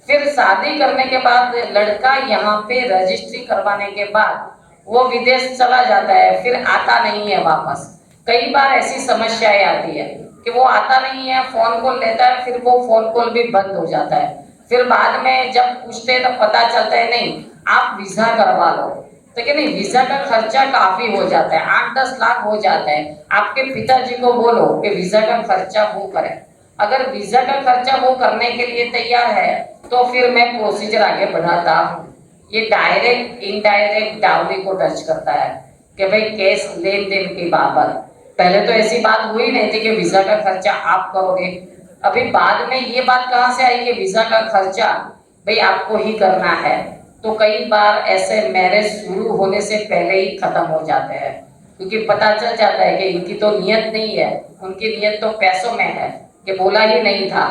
फिर शादी करने के बाद लड़का यहाँ पे रजिस्ट्री करवाने के बाद वो विदेश चला जाता है, फिर आता नहीं है वापस। कई बार ऐसी समस्याएं आती है कि वो आता नहीं है, फोन कॉल लेता है, फिर वो फोन कॉल भी बंद हो जाता है, फिर बाद में जब पूछते हैं तो पता चलता है नहीं आप वीजा करवा लो, तो क्या नहीं वीजा का खर्चा काफी हो जाता है, 8-10 लाख हो जाता है। आपके पिताजी को बोलो कि वीजा का खर्चा वो करे, अगर वीजा का खर्चा वो करने के लिए तैयार है तो फिर मैं प्रोसीजर आगे बढ़ाता हूँ। ये डायरेक्ट इनडायरेक्ट डाउरी को टच करता है कि भाई केस लेन देन की बाबत, पहले तो ऐसी बात हुई नहीं थी कि वीजा का खर्चा आप करोगे, अभी बाद में ये बात कहाँ से आई कि वीजा का खर्चा भाई आपको ही करना है। तो कई बार ऐसे मैरिज शुरू होने से पहले ही खत्म हो जाते हैं, क्योंकि पता चल जाता है कि इनकी तो नियत नहीं है, उनकी नियत तो पैसों में है, कि बोला ही नहीं था।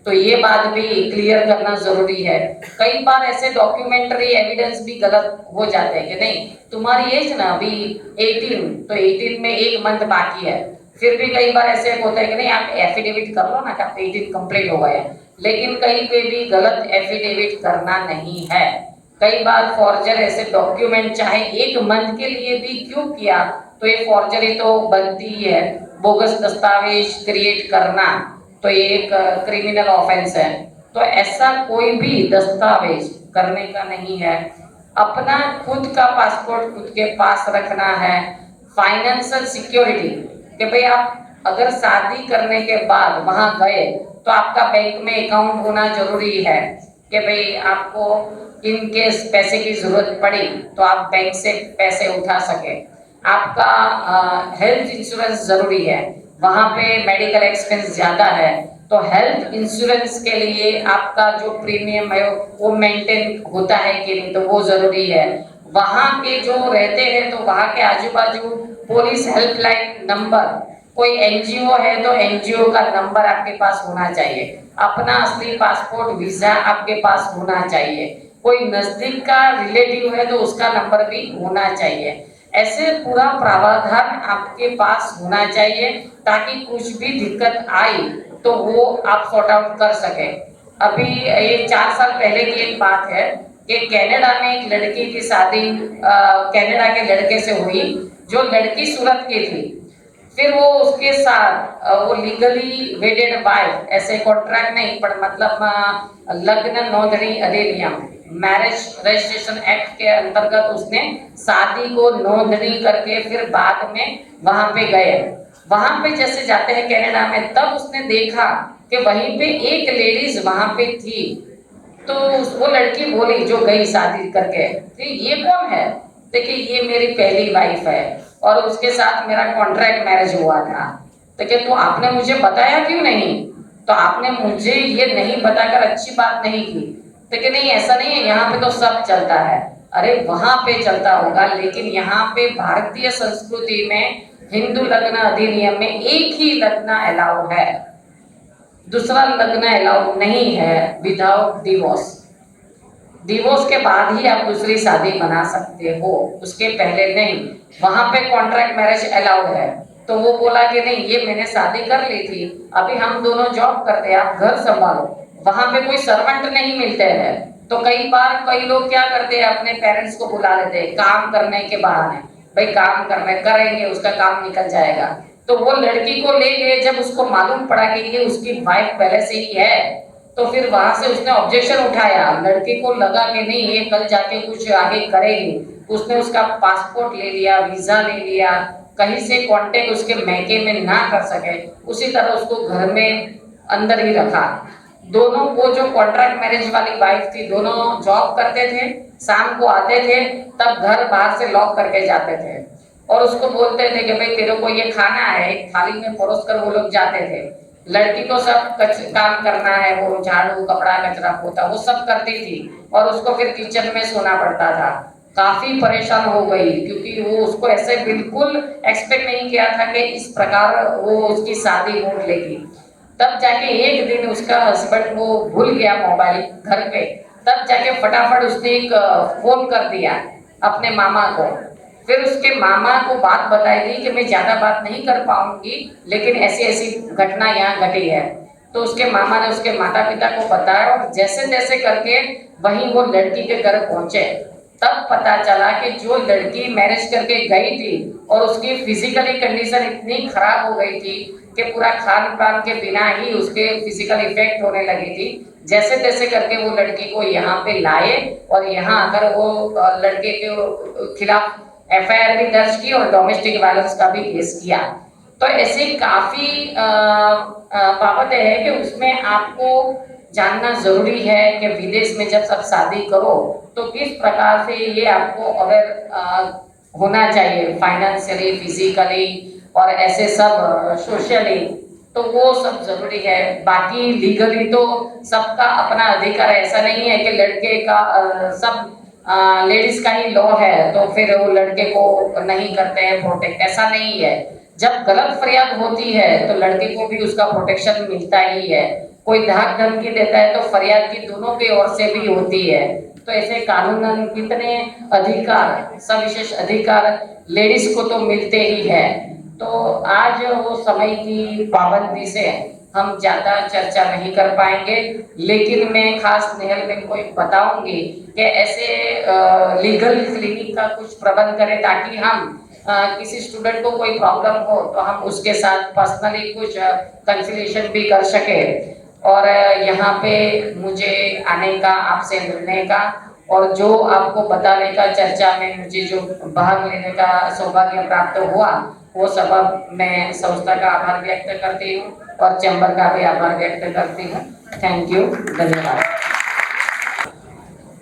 तो ये बात भी क्लियर करना जरूरी है। कई बार ऐसे डॉक्यूमेंट्री एविडेंस भी गलत हो जाते हैं कि नहीं तुम्हारी एज ना अभी 18, तो 18 में 1 मंथ बाकी है, फिर भी कई बार ऐसे होता है कि नहीं आप एफिडेविट कर लो ना कि आप 18 कंप्लीट हो गए, लेकिन कहीं पे भी गलत एफिडेविट करना नहीं है। कई बार फॉर्जर ऐसे डॉक्यूमेंट चाहे 1 मंथ के लिए भी क्यों किया तो ये फॉर्जरी तो बनती ही है। बोगस दस्तावेज क्रिएट करना तो ये एक क्रिमिनल ऑफेंस है। तो ऐसा कोई भी दस्तावेज करने का नहीं है। अपना खुद का पासपोर्ट खुद के पास रखना है। फाइनेंशियल सिक्योरिटी कि भाई आप अगर शादी करने के बाद वहां गए तो आपका बैंक में अकाउंट होना जरूरी है कि भाई आपको इन केस पैसे की जरूरत पड़ी तो आप बैंक से पैसे उठा सके। आपका हेल्थ इंश्योरेंस जरूरी है। वहां पे मेडिकल एक्सपेंस ज्यादा है तो हेल्थ इंश्योरेंस के लिए आपका जो प्रीमियम है वो मेंटेन होता है कि नहीं तो वो जरूरी है। वहां के जो रहते हैं तो वहां के आजू बाजू पुलिस हेल्पलाइन नंबर, कोई एनजीओ है तो एनजीओ का नंबर आपके पास होना चाहिए। अपना असली पासपोर्ट वीजा आपके पास होना चाहिए। कोई नजदीक का रिलेटिव है तो उसका नंबर भी होना चाहिए। ऐसे पूरा प्रावधान आपके पास होना चाहिए ताकि कुछ भी दिक्कत आई तो वो आप सॉर्ट आउट कर सके। अभी ये 4 साल पहले की एक बात है कि कनाडा में एक लड़की की शादी कनाडा के लड़के से हुई जो लड़की सूरत की थी। फिर वो उसके साथ वो लीगली वेडेड वाइफ, ऐसे कॉन्ट्रैक्ट नहीं पर मतलब लग्न नोंदणी अधिनियम मैरिज रजिस्ट्रेशन एक्ट के अंतर्गत उसने शादी को नोंदणी करके फिर बाद में वहां पे गए। वहां पे जैसे जाते हैं कनाडा में तब उसने देखा कि वहीं पे एक लेडीज वहां पे थी। तो वो लड़की बोली जो गई शादी करके, ये कौन है? देखिए ये मेरी पहली वाइफ है और उसके साथ मेरा कॉन्ट्रैक्ट मैरिज हुआ था। तो क्या तो आपने मुझे बताया क्यों नहीं? तो आपने मुझे ये नहीं बताकर अच्छी बात नहीं की। तो कि नहीं ऐसा नहीं है, यहाँ पे तो सब चलता है। अरे वहां पे चलता होगा लेकिन यहाँ पे भारतीय संस्कृति में हिंदू लग्न अधिनियम में एक ही लग्न अलाउ है, दूसरा लग्न अलाउ नहीं है विदाउट डिवोर्स। डिवोर्स के बाद ही आप दूसरी शादी बना सकते हो, उसके पहले नहीं। वहां पे कॉन्ट्रैक्ट मैरिज अलाउड है। तो वो बोला कि नहीं ये मैंने शादी कर ली थी, अभी हम दोनों जॉब करते हैं, आप घर संभालो। वहां पे कोई सर्वेंट नहीं मिलते हैं तो कई बार कई लोग क्या करते हैं अपने पेरेंट्स को बुला लेते हैं काम करने के बहाने, भाई काम करने करेंगे उसका काम निकल जाएगा। तो वो लड़की को ले गए, जब उसको मालूम पड़ा कि ये उसकी वाइफ पहले से ही है तो फिर वहां से उसने ऑब्जेक्शन उठाया। लड़की को लगा कि नहीं ये कल जाके कुछ आगे करेगी। उसने उसका पासपोर्ट ले लिया, वीजा ले लिया, कहीं से कांटेक्ट उसके मैके में ना कर सके, उसी तरह उसको घर में अंदर ही रखा। दोनों वो जो कॉन्ट्रैक्ट मैरिज वाली वाइफ थी दोनों जॉब करते थे, शाम को आते थे तब घर बाहर से लॉक करके जाते थे और उसको बोलते थे कि भाई तेरे को ये खाना है, एक थाली में परोस कर वो लोग जाते थे। लड़की को सब काम करना है, वो झाड़ू कपड़ा कचरा पोता वो सब करती थी और उसको फिर किचन में सोना पड़ता था। काफी परेशान हो गई क्योंकि वो उसको ऐसे बिल्कुल एक्सपेक्ट नहीं किया था कि इस प्रकार वो उसकी शादी हो लेगी। तब जाके एक दिन उसका हस्बैंड वो भूल गया मोबाइल घर पे, तब जाके फटाफट उसने एक फोन कर दिया अपने मामा को। फिर उसके मामा को बात बताई दी कि मैं ज्यादा बात नहीं कर पाऊंगी लेकिन ऐसी ऐसी घटना यहाँ घटी है। तो उसके मामा ने उसके माता पिता को बताया और जैसे तैसे करके वहीं वो लड़की के घर पहुंचे। तब पता चला कि जो लड़की मैरिज करके गई थी और उसकी फिजिकली कंडीशन इतनी खराब हो गई थी कि पूरा खान पान के बिना ही उसके फिजिकल इफेक्ट होने लगी थी। जैसे तैसे करके वो लड़की को यहाँ पे लाए और यहाँ आकर वो लड़के के खिलाफ एफआईआर भी दर्ज की और डोमेस्टिक वायलेंस का भी केस किया। तो ऐसी काफी बाबतें हैं कि उसमें आपको जानना जरूरी है कि विदेश में जब सब शादी करो तो किस प्रकार से ये आपको अवेयर होना चाहिए, फाइनेंशियली, फिजिकली और ऐसे सब सोशली, तो वो सब जरूरी है। बाकी लीगली तो सबका अपना अधिकार है, ऐसा नहीं है कि लड़के का सब लेडीज का ही लॉ है तो फिर वो लड़के को नहीं करते हैं प्रोटेक्ट, ऐसा नहीं है। जब गलत फरियाद होती है तो लड़के को भी उसका प्रोटेक्शन मिलता ही है। कोई धाक धमकी देता है तो फरियाद की दोनों की ओर से भी होती है। तो ऐसे कानूनन कितने अधिकार, सविशेष अधिकार लेडीज को तो मिलते ही है। तो आज वो समय की पाबंदी से हम ज्यादा चर्चा नहीं कर पाएंगे, लेकिन मैं खास नेहल में कोई बताऊंगी कि ऐसे लीगल क्लिनिक का कुछ प्रबंध करें ताकि हम किसी स्टूडेंट को कोई प्रॉब्लम हो तो हम उसके साथ पर्सनली कुछ कंसल्टेशन भी कर सके। और यहाँ पे मुझे आने का, आपसे मिलने का और जो आपको बताने का, चर्चा में मुझे जो भाग लेने का सौभाग्य प्राप्त हुआ, वो सब मैं संस्था का आभार व्यक्त करती हूँ और चैम्बर का भी आभार व्यक्त करती हूँ। थैंक यू, धन्यवाद।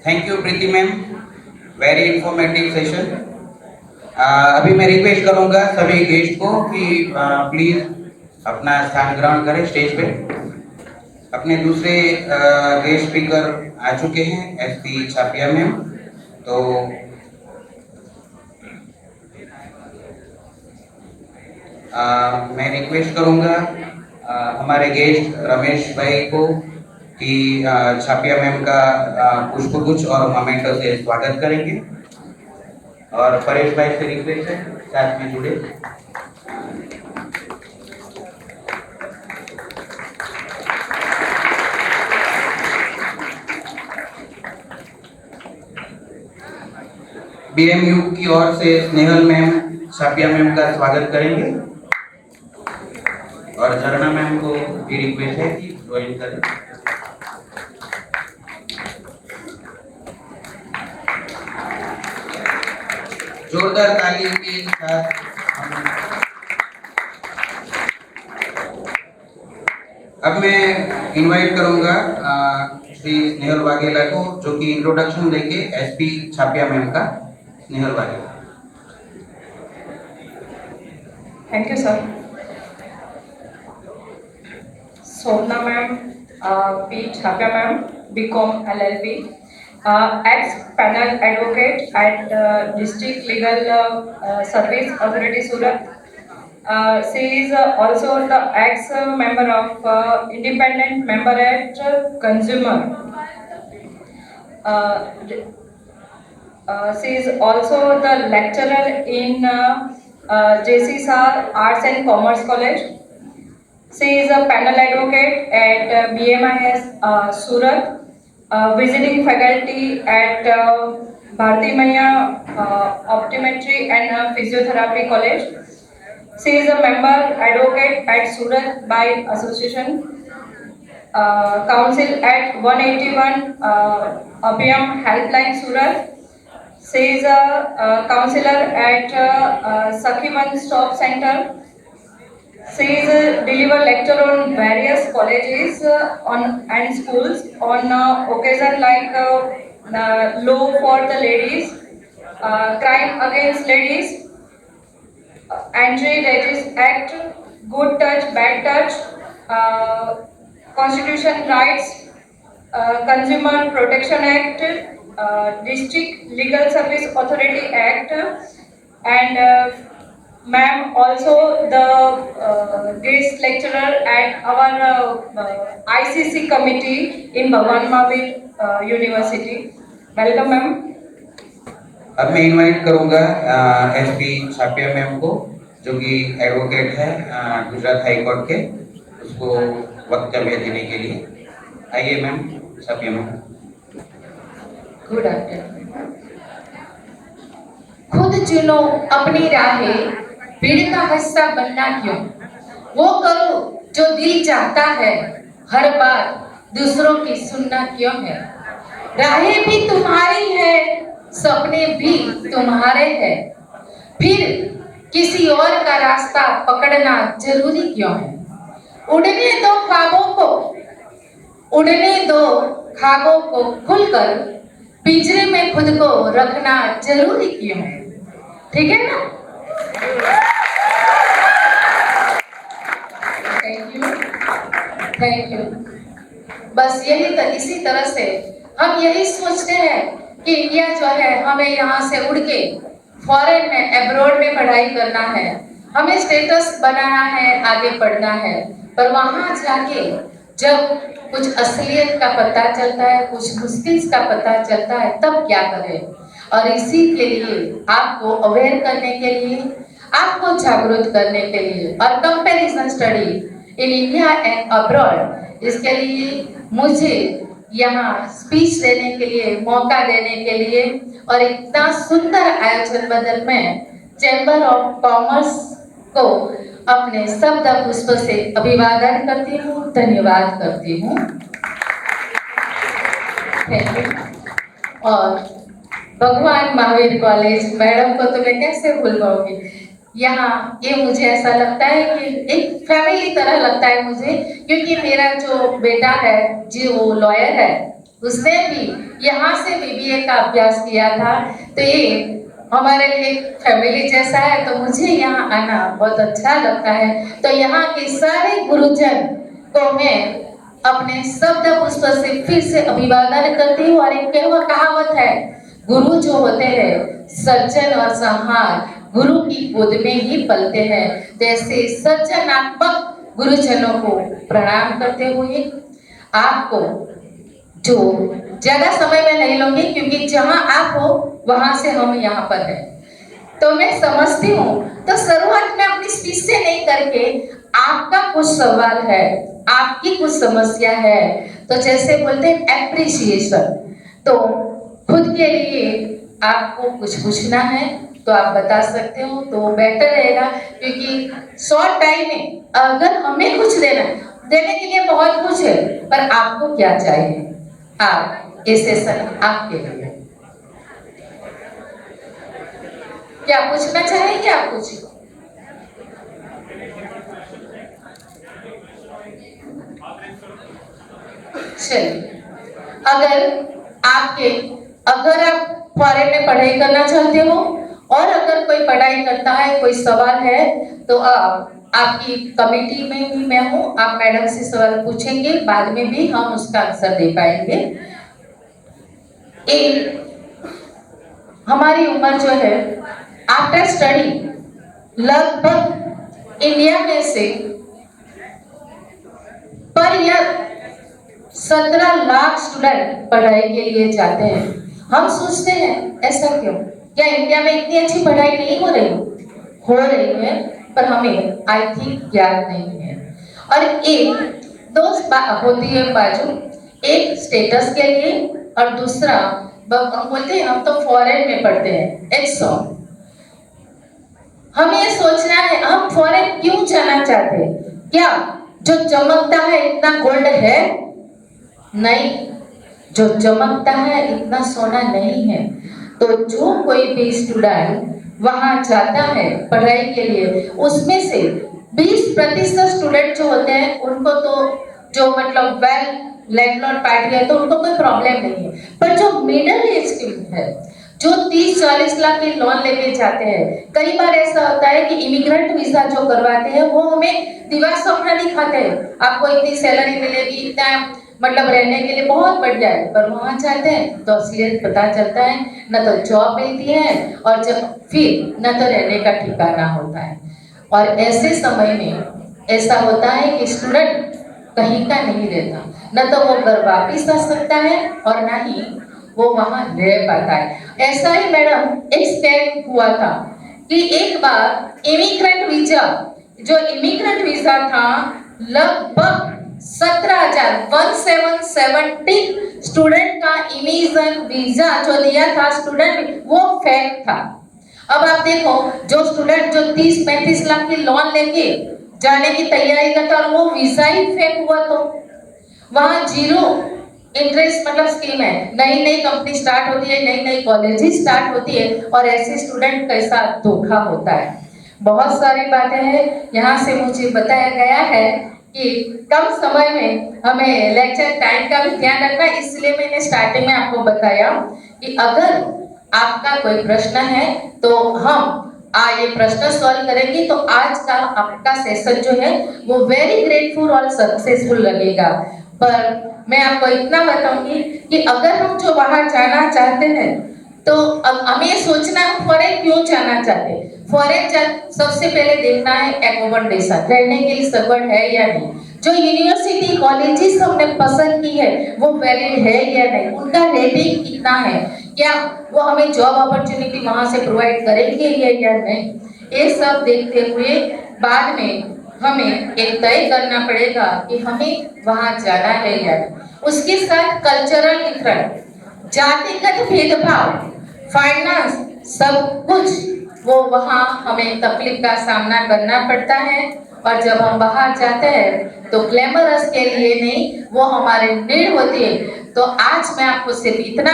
Thank you Preeti ma'am, very informative session. अभी मैं रिक्वेस्ट करूंगा सभी गेस्ट को कि प्लीज अपना स्थान ग्रहण करें स्टेज पे। अपने दूसरे गेस्ट स्पीकर आ चुके हैं, एसपी छापिया मैम। तो मैं रिक्वेस्ट करूंगा हमारे गेस्ट रमेश भाई को कि छापिया मैम का पुष्पगुच्छ और मोमेंटो से स्वागत करेंगे। और परेश भाई से रिक्वेस्ट है साथ में जुड़े। बीएमयू की ओर से स्नेहल मैम छापिया मैम का स्वागत करेंगे और झरना मैम को भी रिक्वेस्ट है कि ज्वाइन करें। जोरदार ताली के साथ अब मैं इनवाइट करूंगा श्री स्नेहल वाघेला को, जो कि इंट्रोडक्शन देंगे एसपी छापिया मैम का। Snehal Vaghela. Thank you, sir. Sopna ma'am, P. Chhapya ma'am, BCom LLB, ex-panel advocate at District Legal Service Authority Surat. She is also the ex-member of independent member at Consumer. She is also the lecturer in JC Sir Arts and Commerce College. She is a panel advocate at BMIS Surat, visiting faculty at Bharati Maya Optometry and Physiotherapy College. She is a member advocate at Surat by Association, counsel at 181 Abhyam Helpline Surat. She is a counselor at Sakhi One Stop Center. She is a deliver lecture on various colleges and schools on occasion like law for the ladies, crime against ladies, Anti-Racism Act, Good Touch, Bad Touch, Constitution Rights, Consumer Protection Act, District Legal Service Authority Act, and ma'am also the guest lecturer at our ICC committee in Bhagwan Mahavir University. Welcome ma'am. अब मैं invite करूंगा SP छापिया ma'am को, जो कि advocate है Gujarat high court के, उसको वक्तव्य देने के लिए। आइए मैम छापिया मैम। Good afternoon. खुद चुनो अपनी राहें, भीड़ का हिस्सा बनना क्यों, वो करो जो दिल चाहता है, हर बार दूसरों की सुनना क्यों है। राहें भी तुम्हारी है, सपने भी तुम्हारे हैं, फिर किसी और का रास्ता पकड़ना जरूरी क्यों है। उड़ने दो ख्वाबों को, उड़ने दो ख्वाबों को खुलकर, पिंजरे में खुद को रखना जरूरी क्यों है। ठीक है ना। Thank you. बस यही तो, इसी तरह से हम यही सोचते हैं कि इंडिया जो है, हमें यहाँ से उड़ के फॉरेन में, एब्रॉड में पढ़ाई करना है, हमें स्टेटस बनाना है, आगे पढ़ना है, पर वहाँ जाके जब कुछ असलियत का पता चलता है, कुछ मुश्किल का पता चलता है, तब क्या करें। और इसी के लिए आपको अवेयर करने के लिए, आपको जागरूक करने के लिए, और comparison study in India and abroad, इसके लिए मुझे यहाँ स्पीच देने के लिए, मौका देने के लिए और इतना सुंदर आयोजन बदल में चैम्बर ऑफ कॉमर्स को अपने शब्द पुष्प से अभिवादन करती हूँ, धन्यवाद करती हूँ। Thank you. और भगवान महावीर कॉलेज मैडम को तो मैं कैसे भूल पाऊंगी। यहाँ ये मुझे ऐसा लगता है कि एक फैमिली तरह लगता है मुझे, क्योंकि मेरा जो बेटा है जी वो लॉयर है, उसने भी यहाँ से बीबीए का अभ्यास किया था, तो ये हमारे लिए फैमिली जैसा है। तो मुझे यहाँ आना बहुत अच्छा लगता है। तो यहाँ के सारे गुरुजन को मैं अपने शब्द पुष्प से फिर से अभिवादन करती हूँ। और एक कहावत है, गुरु जो होते हैं सज्जन और संहार गुरु की गोद में ही पलते हैं। जैसे सज्जनात्मक गुरुजनों को प्रणाम करते हुए आपको जो ज्यादा समय में नहीं लूंगी, क्योंकि जहां आप हो वहां से हम यहाँ पर हैं, तो मैं समझती हूँ। तो शुरुआत में अपनी स्पीच से नहीं करके आपका कुछ सवाल है, आपकी कुछ समस्या है, तो जैसे बोलते हैं एप्रिसिएशन, तो खुद के लिए आपको कुछ पूछना है तो आप बता सकते हो, तो बेटर रहेगा। क्योंकि शॉर्ट टाइम में अगर हमें कुछ देने के लिए बहुत कुछ है, पर आपको क्या चाहिए, आप ये सेशन आपके लिए क्या पूछना चाहेंगे आप कुछ? चलिए, अगर आप फॉरेन में पढ़ाई करना चाहते हो और अगर कोई पढ़ाई करता है, कोई सवाल है, तो आपकी कमेटी में भी मैं हूँ, आप मैडम से सवाल पूछेंगे, बाद में भी हम उसका आंसर दे पाएंगे। हमारी उम्र जो है आफ्टर स्टडी लगभग इंडिया में से पर ईयर 17 लाख स्टूडेंट पढ़ाई के लिए जाते हैं। हम सोचते हैं ऐसा क्यों, क्या इंडिया में इतनी अच्छी पढ़ाई नहीं हो रही है, पर हमें आई थिंक ज्ञान नहीं है। और एक दोस्त होती है बाजू, एक स्टेटस के लिए और दूसरा हम बोलते हैं हम तो फॉरेन में पढ़ते हैं, एक्सॉन। हमें ये सोचना है हम फॉरेन क्यों जाना चाहते हैं, क्या जो चमकता है इतना गोल्ड है? नहीं, जो चमकता है इतना सोना नहीं है। तो जो कोई भी स्टूडेंट वहां जाता है पढ़ाई के लिए, उसमें से 20% स्टूडेंट जो होते हैं उनको तो जो मतलब वेल लैंडलॉर्ड पार्टी है तो उनको कोई प्रॉब्लम नहीं है, पर जो मिडिल एज के है, जो 30-40 लाख की लोन लेके जाते हैं, कई बार ऐसा होता है कि इमिग्रेंट वीजा जो करवाते हैं वो हमें दिवा स्वप्न दिखाते हैं, आपको इतनी सैलरी मिलेगी, इतना मतलब रहने के लिए बहुत बढ़िया है, पर वहां जाते हैं तो असलियत पता चलता है, न तो जॉब मिलती है और फिर न तो रहने का ठिकाना होता है। और ऐसे समय में ऐसा होता है कि स्टूडेंट कहीं का नहीं रहता, न तो वो घर वापिस आ सकता है और न ही वो वहां रह पाता है। ऐसा ही मैडम एक स्कैम हुआ था कि एक बार इमिग्रेंट वीजा था, लगभग 17,1770 स्टूडेंट का इमिग्रेशन वीजा जो दिया था स्टूडेंट, वो फेक था। अब आप देखो, जो स्टूडेंट जो 30-35 लाख की लोन लेके जाने की तैयारी करता और वो वीजा ही फेक हुआ, तो वहां जीरो इंटरेस्ट मतलब स्कीम है, नई कंपनी स्टार्ट होती है, नई कॉलेज स्टार्ट होती है, और ऐसे स्टूडेंट के साथ धोखा होता है। बहुत सारी बातें हैं, यहाँ से मुझे बताया गया है कि कम समय में हमें लेक्चर टाइम का भी ध्यान रखना है, इसलिए मैंने स्टार्टिंग में आपको बताया कि अगर आपका कोई प्रश्न है तो हम ये प्रश्न सॉल्व करेंगे। तो आज का आपका सेशन जो है वो वेरी ग्रेटफुल और सक्सेसफुल लगेगा। पर मैं आपको इतना बताऊंगी कि अगर हम जो बाहर जाना चाहते हैं तो हमें सोचना है फॉरेन क्यों जाना चाहते हैं। फॉरेन सबसे पहले देखना है एकोमोडेशन, रहने के लिए सगवड़ है या नहीं, जो यूनिवर्सिटी कॉलेजेस हमने पसंद की है वो वैलिड है या नहीं, उनका रेटिंग कितना है, क्या वो हमें जॉब अपॉर्चुनिटी वहां से प्रोवाइड करेंगे या नहीं, ये सब देखते हुए बाद में हमें एक तय करना पड़ेगा कि हमें वहां जाना है या नहीं। उसके साथ कल्चरल डिफरेंस, जातिगत भेदभाव, फाइनेंस, सब कुछ वो वहाँ हमें तकलीफ का सामना करना पड़ता है। और जब हम बाहर जाते हैं तो ग्लैमरस के लिए नहीं, वो हमारे नीड होती है। तो आज मैं आपको सिर्फ इतना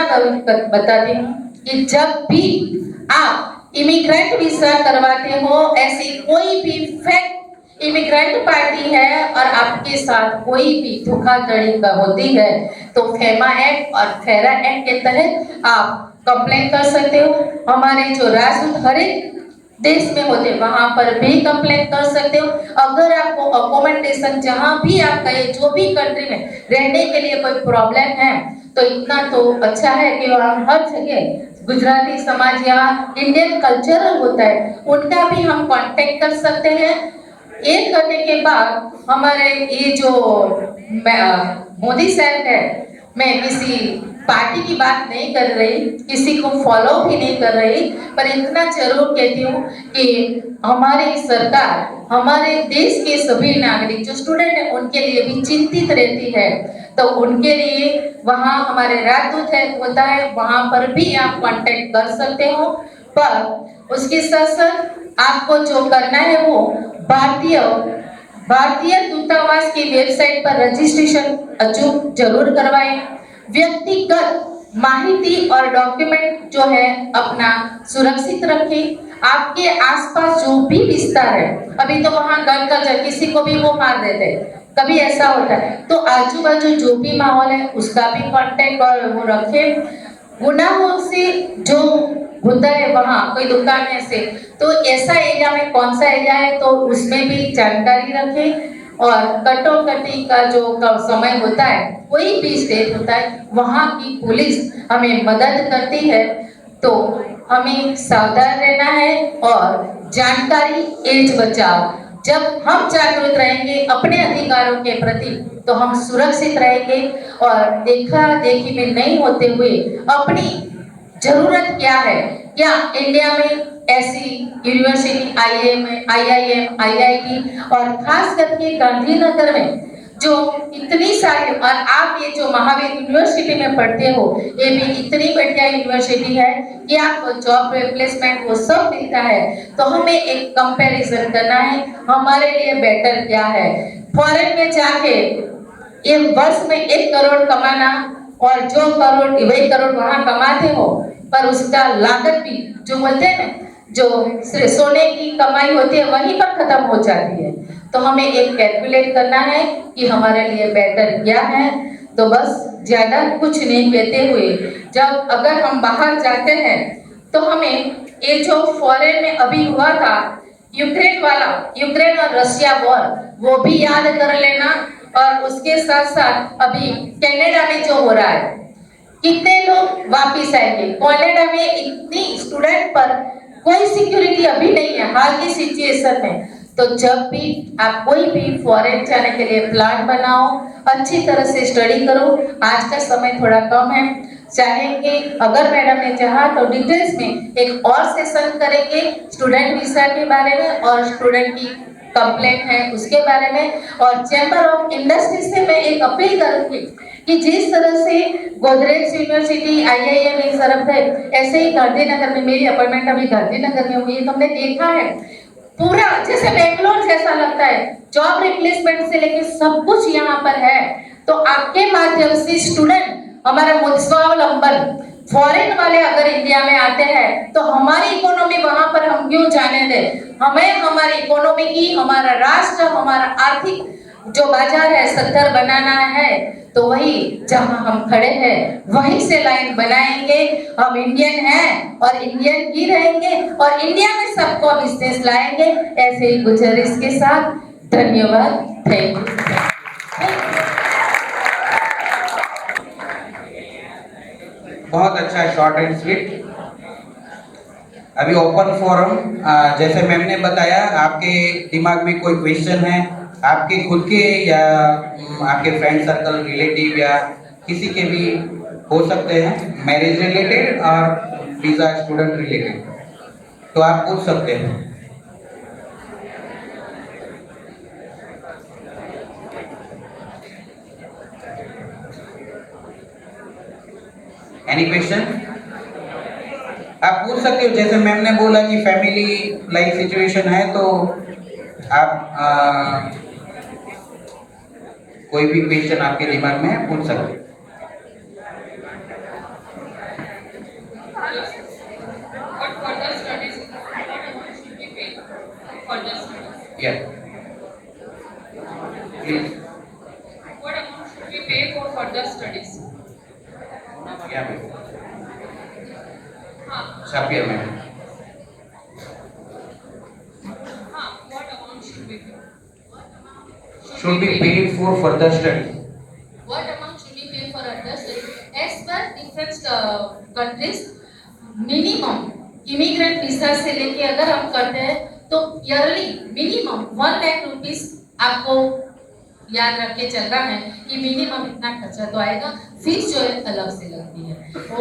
बताती हूँ कि जब भी आप इमिग्रेंट वीजा करवाते हो, ऐसी कोई भी फेक इमिग्रेंट पार्टी है और आपके साथ कोई भी धोखाधड़ी का होती है तो फेमा एक्ट और फेरा एक्ट के तहत आप कंप्लेन कर सकते हो। हमारे जो राजदूत हर एक देश में होते वहां पर भी कंप्लेन कर सकते हो। अगर आपको अकोमोडेशन जहां भी आप गए, जो भी कंट्री में रहने के लिए कोई प्रॉब्लम है, तो इतना तो अच्छा है कि वहाँ हर जगह गुजराती समाज या इंडियन कल्चरल होता है, उनका भी हम कांटेक्ट कर सकते हैं। ये करने के बाद हमारे ये जो मोदी साहब है, मैं किसी पार्टी की बात नहीं कर रही, किसी को फॉलो भी नहीं कर रही, पर इतना जरूर कहती हूँ कि हमारी सरकार हमारे देश के सभी नागरिक जो स्टूडेंट हैं उनके लिए भी चिंतित रहती है। तो उनके लिए वहाँ हमारे राजदूत है होता है, वहाँ पर भी आप कांटेक्ट कर सकते हो। पर उसके साथ साथ आपको जो करना है वो भारतीय दूतावास की वेबसाइट पर रजिस्ट्रेशन अचूक जरूर करवाएं। व्यक्तिगत माहिती और डॉक्यूमेंट जो है अपना सुरक्षित रखें। आपके आसपास जो भी विस्तार है, अभी तो वहाँ गन कल्चर, किसी को भी वो मार देते हैं, कभी ऐसा होता है, तो आजू बाजू जो भी माहौल है उसका भी कांटेक्ट और वो रखें। गुनाहों से जो होता है वहाँ कोई दुकान है से, तो ऐसा एरिया में कौन सा एरिया है तो उसमें भी जानकारी रखें। और कटोकटी का जो समय होता है, कोई भी स्टेट होता है, वहाँ की पुलिस हमें मदद करती है। तो हमें सावधान रहना है और जानकारी एज बचाओ। जब हम जागरूक रहेंगे अपने अधिकारों के प्रति तो हम सुरक्षित रहेंगे और देखा देखी में नहीं होते हुए अपनी जरूरत क्या है, क्या इंडिया में ऐसी यूनिवर्सिटी IIM, IIT और खास करके गांधीनगर में जो इतनी सारी, और आप ये जो महावीर यूनिवर्सिटी में पढ़ते हो, ये भी इतनी बढ़िया यूनिवर्सिटी है कि आपको जॉब प्लेसमेंट वो सब मिलता है। तो हमें एक कंपैरिजन करना है, हमारे लिए बेटर क्या है। फॉरेन में जाके ये वर्ष में 1 करोड़ कमाना और जो करोड़ वही करोड़ वहाँ कमाते हो, पर उसका लागत भी जो बोलते हैं ना, जो सोने की कमाई होती है वहीं पर खत्म हो जाती है। तो हमें एक कैलकुलेट करना है कि हमारे लिए बेटर क्या है। तो बस ज्यादा कुछ नहीं कहते हुए, जब अगर हम बाहर जाते हैं तो हमें ये जो फॉरेन में अभी हुआ था यूक्रेन और रशिया वॉर, वो भी याद कर लेना। और उसके साथ साथ अभी कनाडा में जो हो रहा है, कितने लोग वापिस आएंगे। कनाडा में इतनी स्टूडेंट पर कोई सिक्योरिटी अभी नहीं है हाल की सिचुएशन में। तो जब भी आप कोई भी फॉरेन जाने के लिए प्लान बनाओ, अच्छी तरह से स्टडी करो। आज का समय थोड़ा कम है, चाहेंगे अगर मैडम ने चाहा तो डिटेल्स में एक और सेशन करेंगे स्टूडेंट वीजा के बारे में और स्टूडेंट की कंप्लेंट है उसके बारे में। और चैम्बर ऑफ इंडस्ट्री से मैं एक अपील करूंगी कि जिस तरह से गोदरेज यूनिवर्सिटी IIM एक तरफ है, ऐसे ही गांधीनगर में मेरी अपॉइंटमेंट अभी गांधीनगर में हुई है, तो हमने देखा है पूरा जैसे बेंगलोर जैसा लगता है, जॉब रिप्लेसमेंट से लेके सब कुछ यहाँ पर है। तो आपके माध्यम से स्टूडेंट हमारा स्वावलंबन, फॉरेन वाले अगर इंडिया में आते हैं तो हमारी इकोनॉमी वहां पर हम क्यों जाने दें। हमें हमारी इकोनॉमी की, हमारा राष्ट्र, हमारा आर्थिक जो बाजार है सत्तर बनाना है। तो वही जहां हम खड़े हैं वहीं से लाइन बनाएंगे। हम इंडियन हैं और इंडियन ही रहेंगे और इंडिया में सबको बिजनेस लाएंगे। ऐसे ही गुजारिश के साथ धन्यवाद। Thank you. बहुत अच्छा, शॉर्ट एंड स्वीट। अभी ओपन फोरम, जैसे मैम ने बताया, आपके दिमाग में कोई क्वेश्चन है, आपके खुद के या आपके फ्रेंड सर्कल, रिलेटिव या किसी के भी हो सकते हैं, मैरिज रिलेटेड और वीज़ा स्टूडेंट रिलेटेड, तो आप पूछ सकते हैं। Any question? आप पूछ सकते हो, जैसे मैम ने बोला कि फैमिली लाइफ सिचुएशन है, तो आप कोई भी क्वेश्चन आपके दिमाग में है पूछ सकते हो। What further studies should we pay for further studies? Yeah. Please. What amount should we pay for further studies? Yeah, ma'am. हाँ Shapir ma'am. हाँ what amount should we pay? Should be paid for further study. What amount should we pay for further studies? As per different countries, minimum immigrant visa से लेके अगर हम करते हैं तो yearly minimum 1 lakh rupees आपको याद रख के चलना है कि मिनिमम इतना खर्चा तो आएगा। फीस जो है अलग से लगती है, वो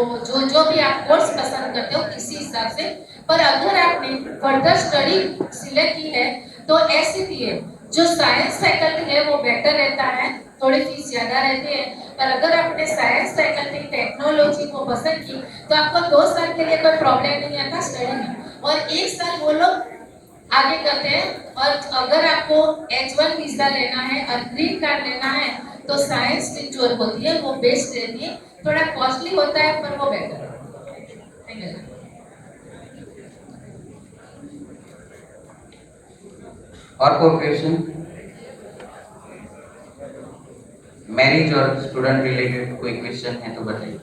जो भी आप कोर्स पसंद करते हो इसी हिसाब से। पर अगर आपने फर्दर स्टडी सिलेक्ट की है तो ऐसे भी है, जो साइंस फैकल्टी है वो बेटर रहता है, थोड़ी फीस ज्यादा रहती है। पर अगर आपने साइंस फैकल्टी टेक्नोलॉजी को पसंद की तो आपको 2 साल के लिए कोई प्रॉब्लम नहीं आता स्टडी में, और 1 साल वो लोग आगे करते हैं। और अगर आपको H1 वीजा लेना है और ग्रीन कार्ड लेना है तो साइंस स्ट्रीम जो होती है वो बेस्ट रहती है, थोड़ा कॉस्टली होता है पर वो बेटर है। और कोई क्वेश्चन? मैरिज और स्टूडेंट रिलेटेड कोई क्वेश्चन है तो बताइए।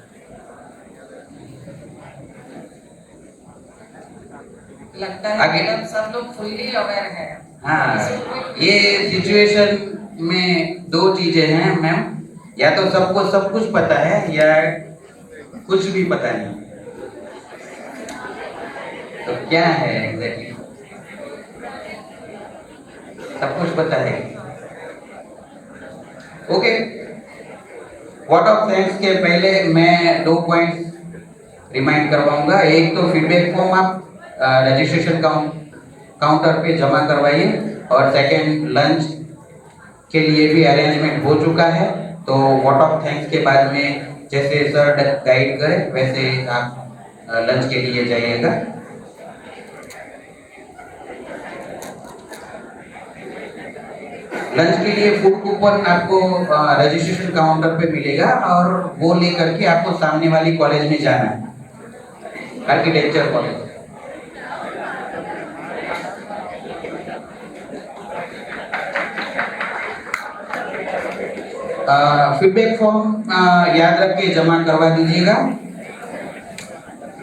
लगता है आगे। मैडम सब लोग फुल्ली अवेयर है। हाँ, ये सिचुएशन में 2 चीजें हैं मैम, या तो सबको सब कुछ पता है या कुछ भी पता नहीं। तो क्या है एग्जैक्टली? सब कुछ पता है। ओके, वॉट ऑफ थैंक्स के पहले मैं 2 पॉइंट्स रिमाइंड करवाऊंगा। एक तो फीडबैक फॉर्म आप रजिस्ट्रेशन काउंटर पे जमा करवाइए, और सेकंड लंच के लिए भी अरेंजमेंट हो चुका है। तो वॉट ऑफ थैंक्स के बाद में जैसे सर गाइड करें वैसे आप लंच के लिए जाइएगा। लंच के लिए फूड कूपन आपको रजिस्ट्रेशन काउंटर पे मिलेगा, और वो लेकर के आपको सामने वाली कॉलेज में जाना है, आर्किटेक्चर कॉलेज। फीडबैक फॉर्म याद रख के जमा करवा दीजिएगा।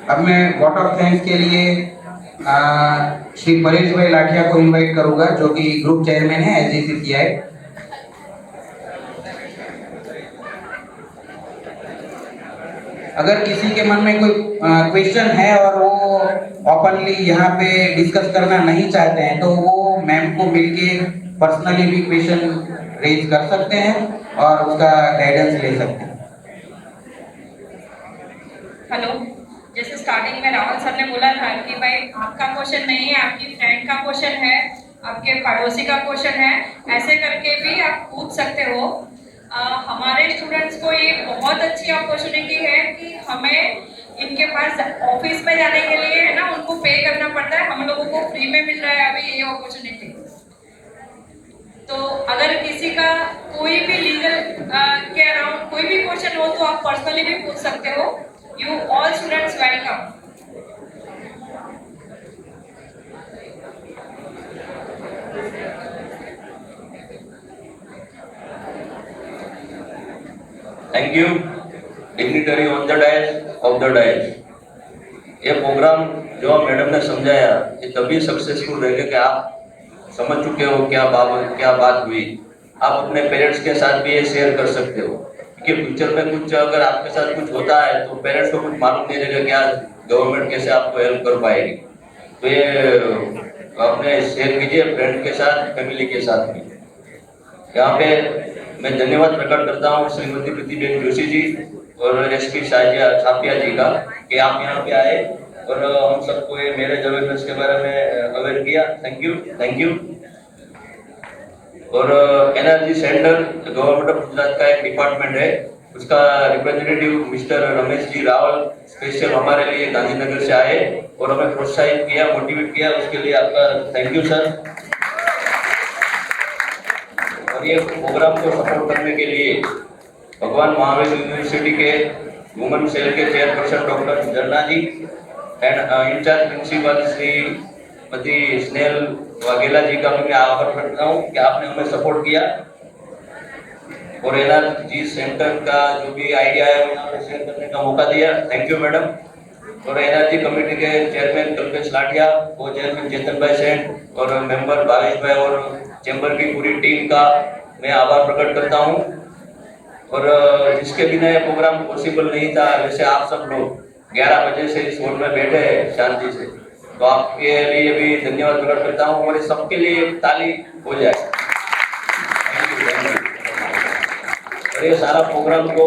अब मैं वॉट ऑफ थैंक्स के लिए श्री परेश भाई लाठिया को इनवाइट करूंगा, जो कि ग्रुप चेयरमैन है SGCCI। अगर किसी के मन में कोई क्वेश्चन है और वो ओपनली यहाँ पे डिस्कस करना नहीं चाहते हैं तो वो मैम को मिलके पर्सनली भी क्वेश्चन रेज कर सकते हैं और उसका गाइडेंस ले सकते हैं। हेलो, जैसे स्टार्टिंग में राहुल सर ने बोला था कि भाई आपका क्वेश्चन नहीं है, आपकी फ्रेंड का क्वेश्चन है, आपके पड़ोसी का क्वेश्चन है, ऐसे करके भी आप पूछ सकते हो। हमारे स्टूडेंट्स को ये बहुत अच्छी अपॉर्चुनिटी है कि हमें इनके पास ऑफिस में जाने के लिए है ना, उनको पे करना पड़ता है, हम लोगों को फ्री में मिल रहा है अभी ये अपॉर्चुनिटी। तो अगर किसी का कोई भी लीगल के अराउंड कोई भी क्वेश्चन हो तो आप पर्सनली भी पूछ सकते हो। You all students welcome. Thank you, dignitary on the dais of the dais. ये प्रोग्राम जो मैडम ने समझाया ये तभी सक्सेसफुल रहेगा कि आप समझ चुके हो क्या बात हुई। आप अपने पेरेंट्स के साथ भी ये शेयर कर सकते हो कि फ्यूचर में कुछ अगर आपके साथ कुछ होता है तो पेरेंट्स को कुछ मालूम नहीं रहेगा क्या गवर्नमेंट कैसे आपको हेल्प कर पाएगी। तो ये अपने शेयर कीजिए फ्रेंड के साथ, फैमिली के साथ भी। यहाँ पे मैं धन्यवाद प्रकट करता हूँ श्रीमती प्रीतिबेन जोशी जी और SP सापिया जी का कि आप यहाँ पे आए और हम सबको ये मैरिज अवेयरनेस के बारे में अवेयर किया। Thank you. और energy centre government of Gujarat का एक डिपार्टमेंट है, उसका representative mister Ramesh ji Raval special हमारे लिए गांधीनगर से आए और हमें प्रोत्साहित किया, मोटिवेट किया, उसके लिए आपका थैंक यू सर। और ये प्रोग्राम को सपोर्ट करने के लिए भगवान महावीर यूनिवर्सिटी के वुमेन सेल के chairperson doctor Zarna ji and in charge principal Shrimati Snehal Vaghela ji का मैं आभार करता हूँ कि आपने हमें सपोर्ट किया और एनआरजी सेंटर का जो भी आइडिया है वो यहाँ पे शेयर करने का मौका दिया। Thank you madam. और एनआरजी कमेटी के चेयरमैन कल्पेश लाठिया, को चेयरमैन चेतन भाई सेन और मेंबर भावेश भाई और चैम्बर की पूरी टीम का मैं आभार प्रकट करता हूँ। और जिसके बिना ये प्रोग्राम पॉसिबल नहीं था, जैसे आप सब लोग 11 बजे से इस हॉल में बैठे हैं शांति से, तो आपके लिए भी धन्यवाद प्रकट करता हूँ और सबके लिए एक ताली हो जाए। Thank you. और ये सारा प्रोग्राम को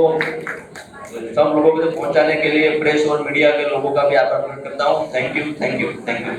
सब लोगों तक पहुंचाने के लिए प्रेस और मीडिया के लोगों का भी आभार प्रकट करता हूँ। Thank you, thank you, thank you.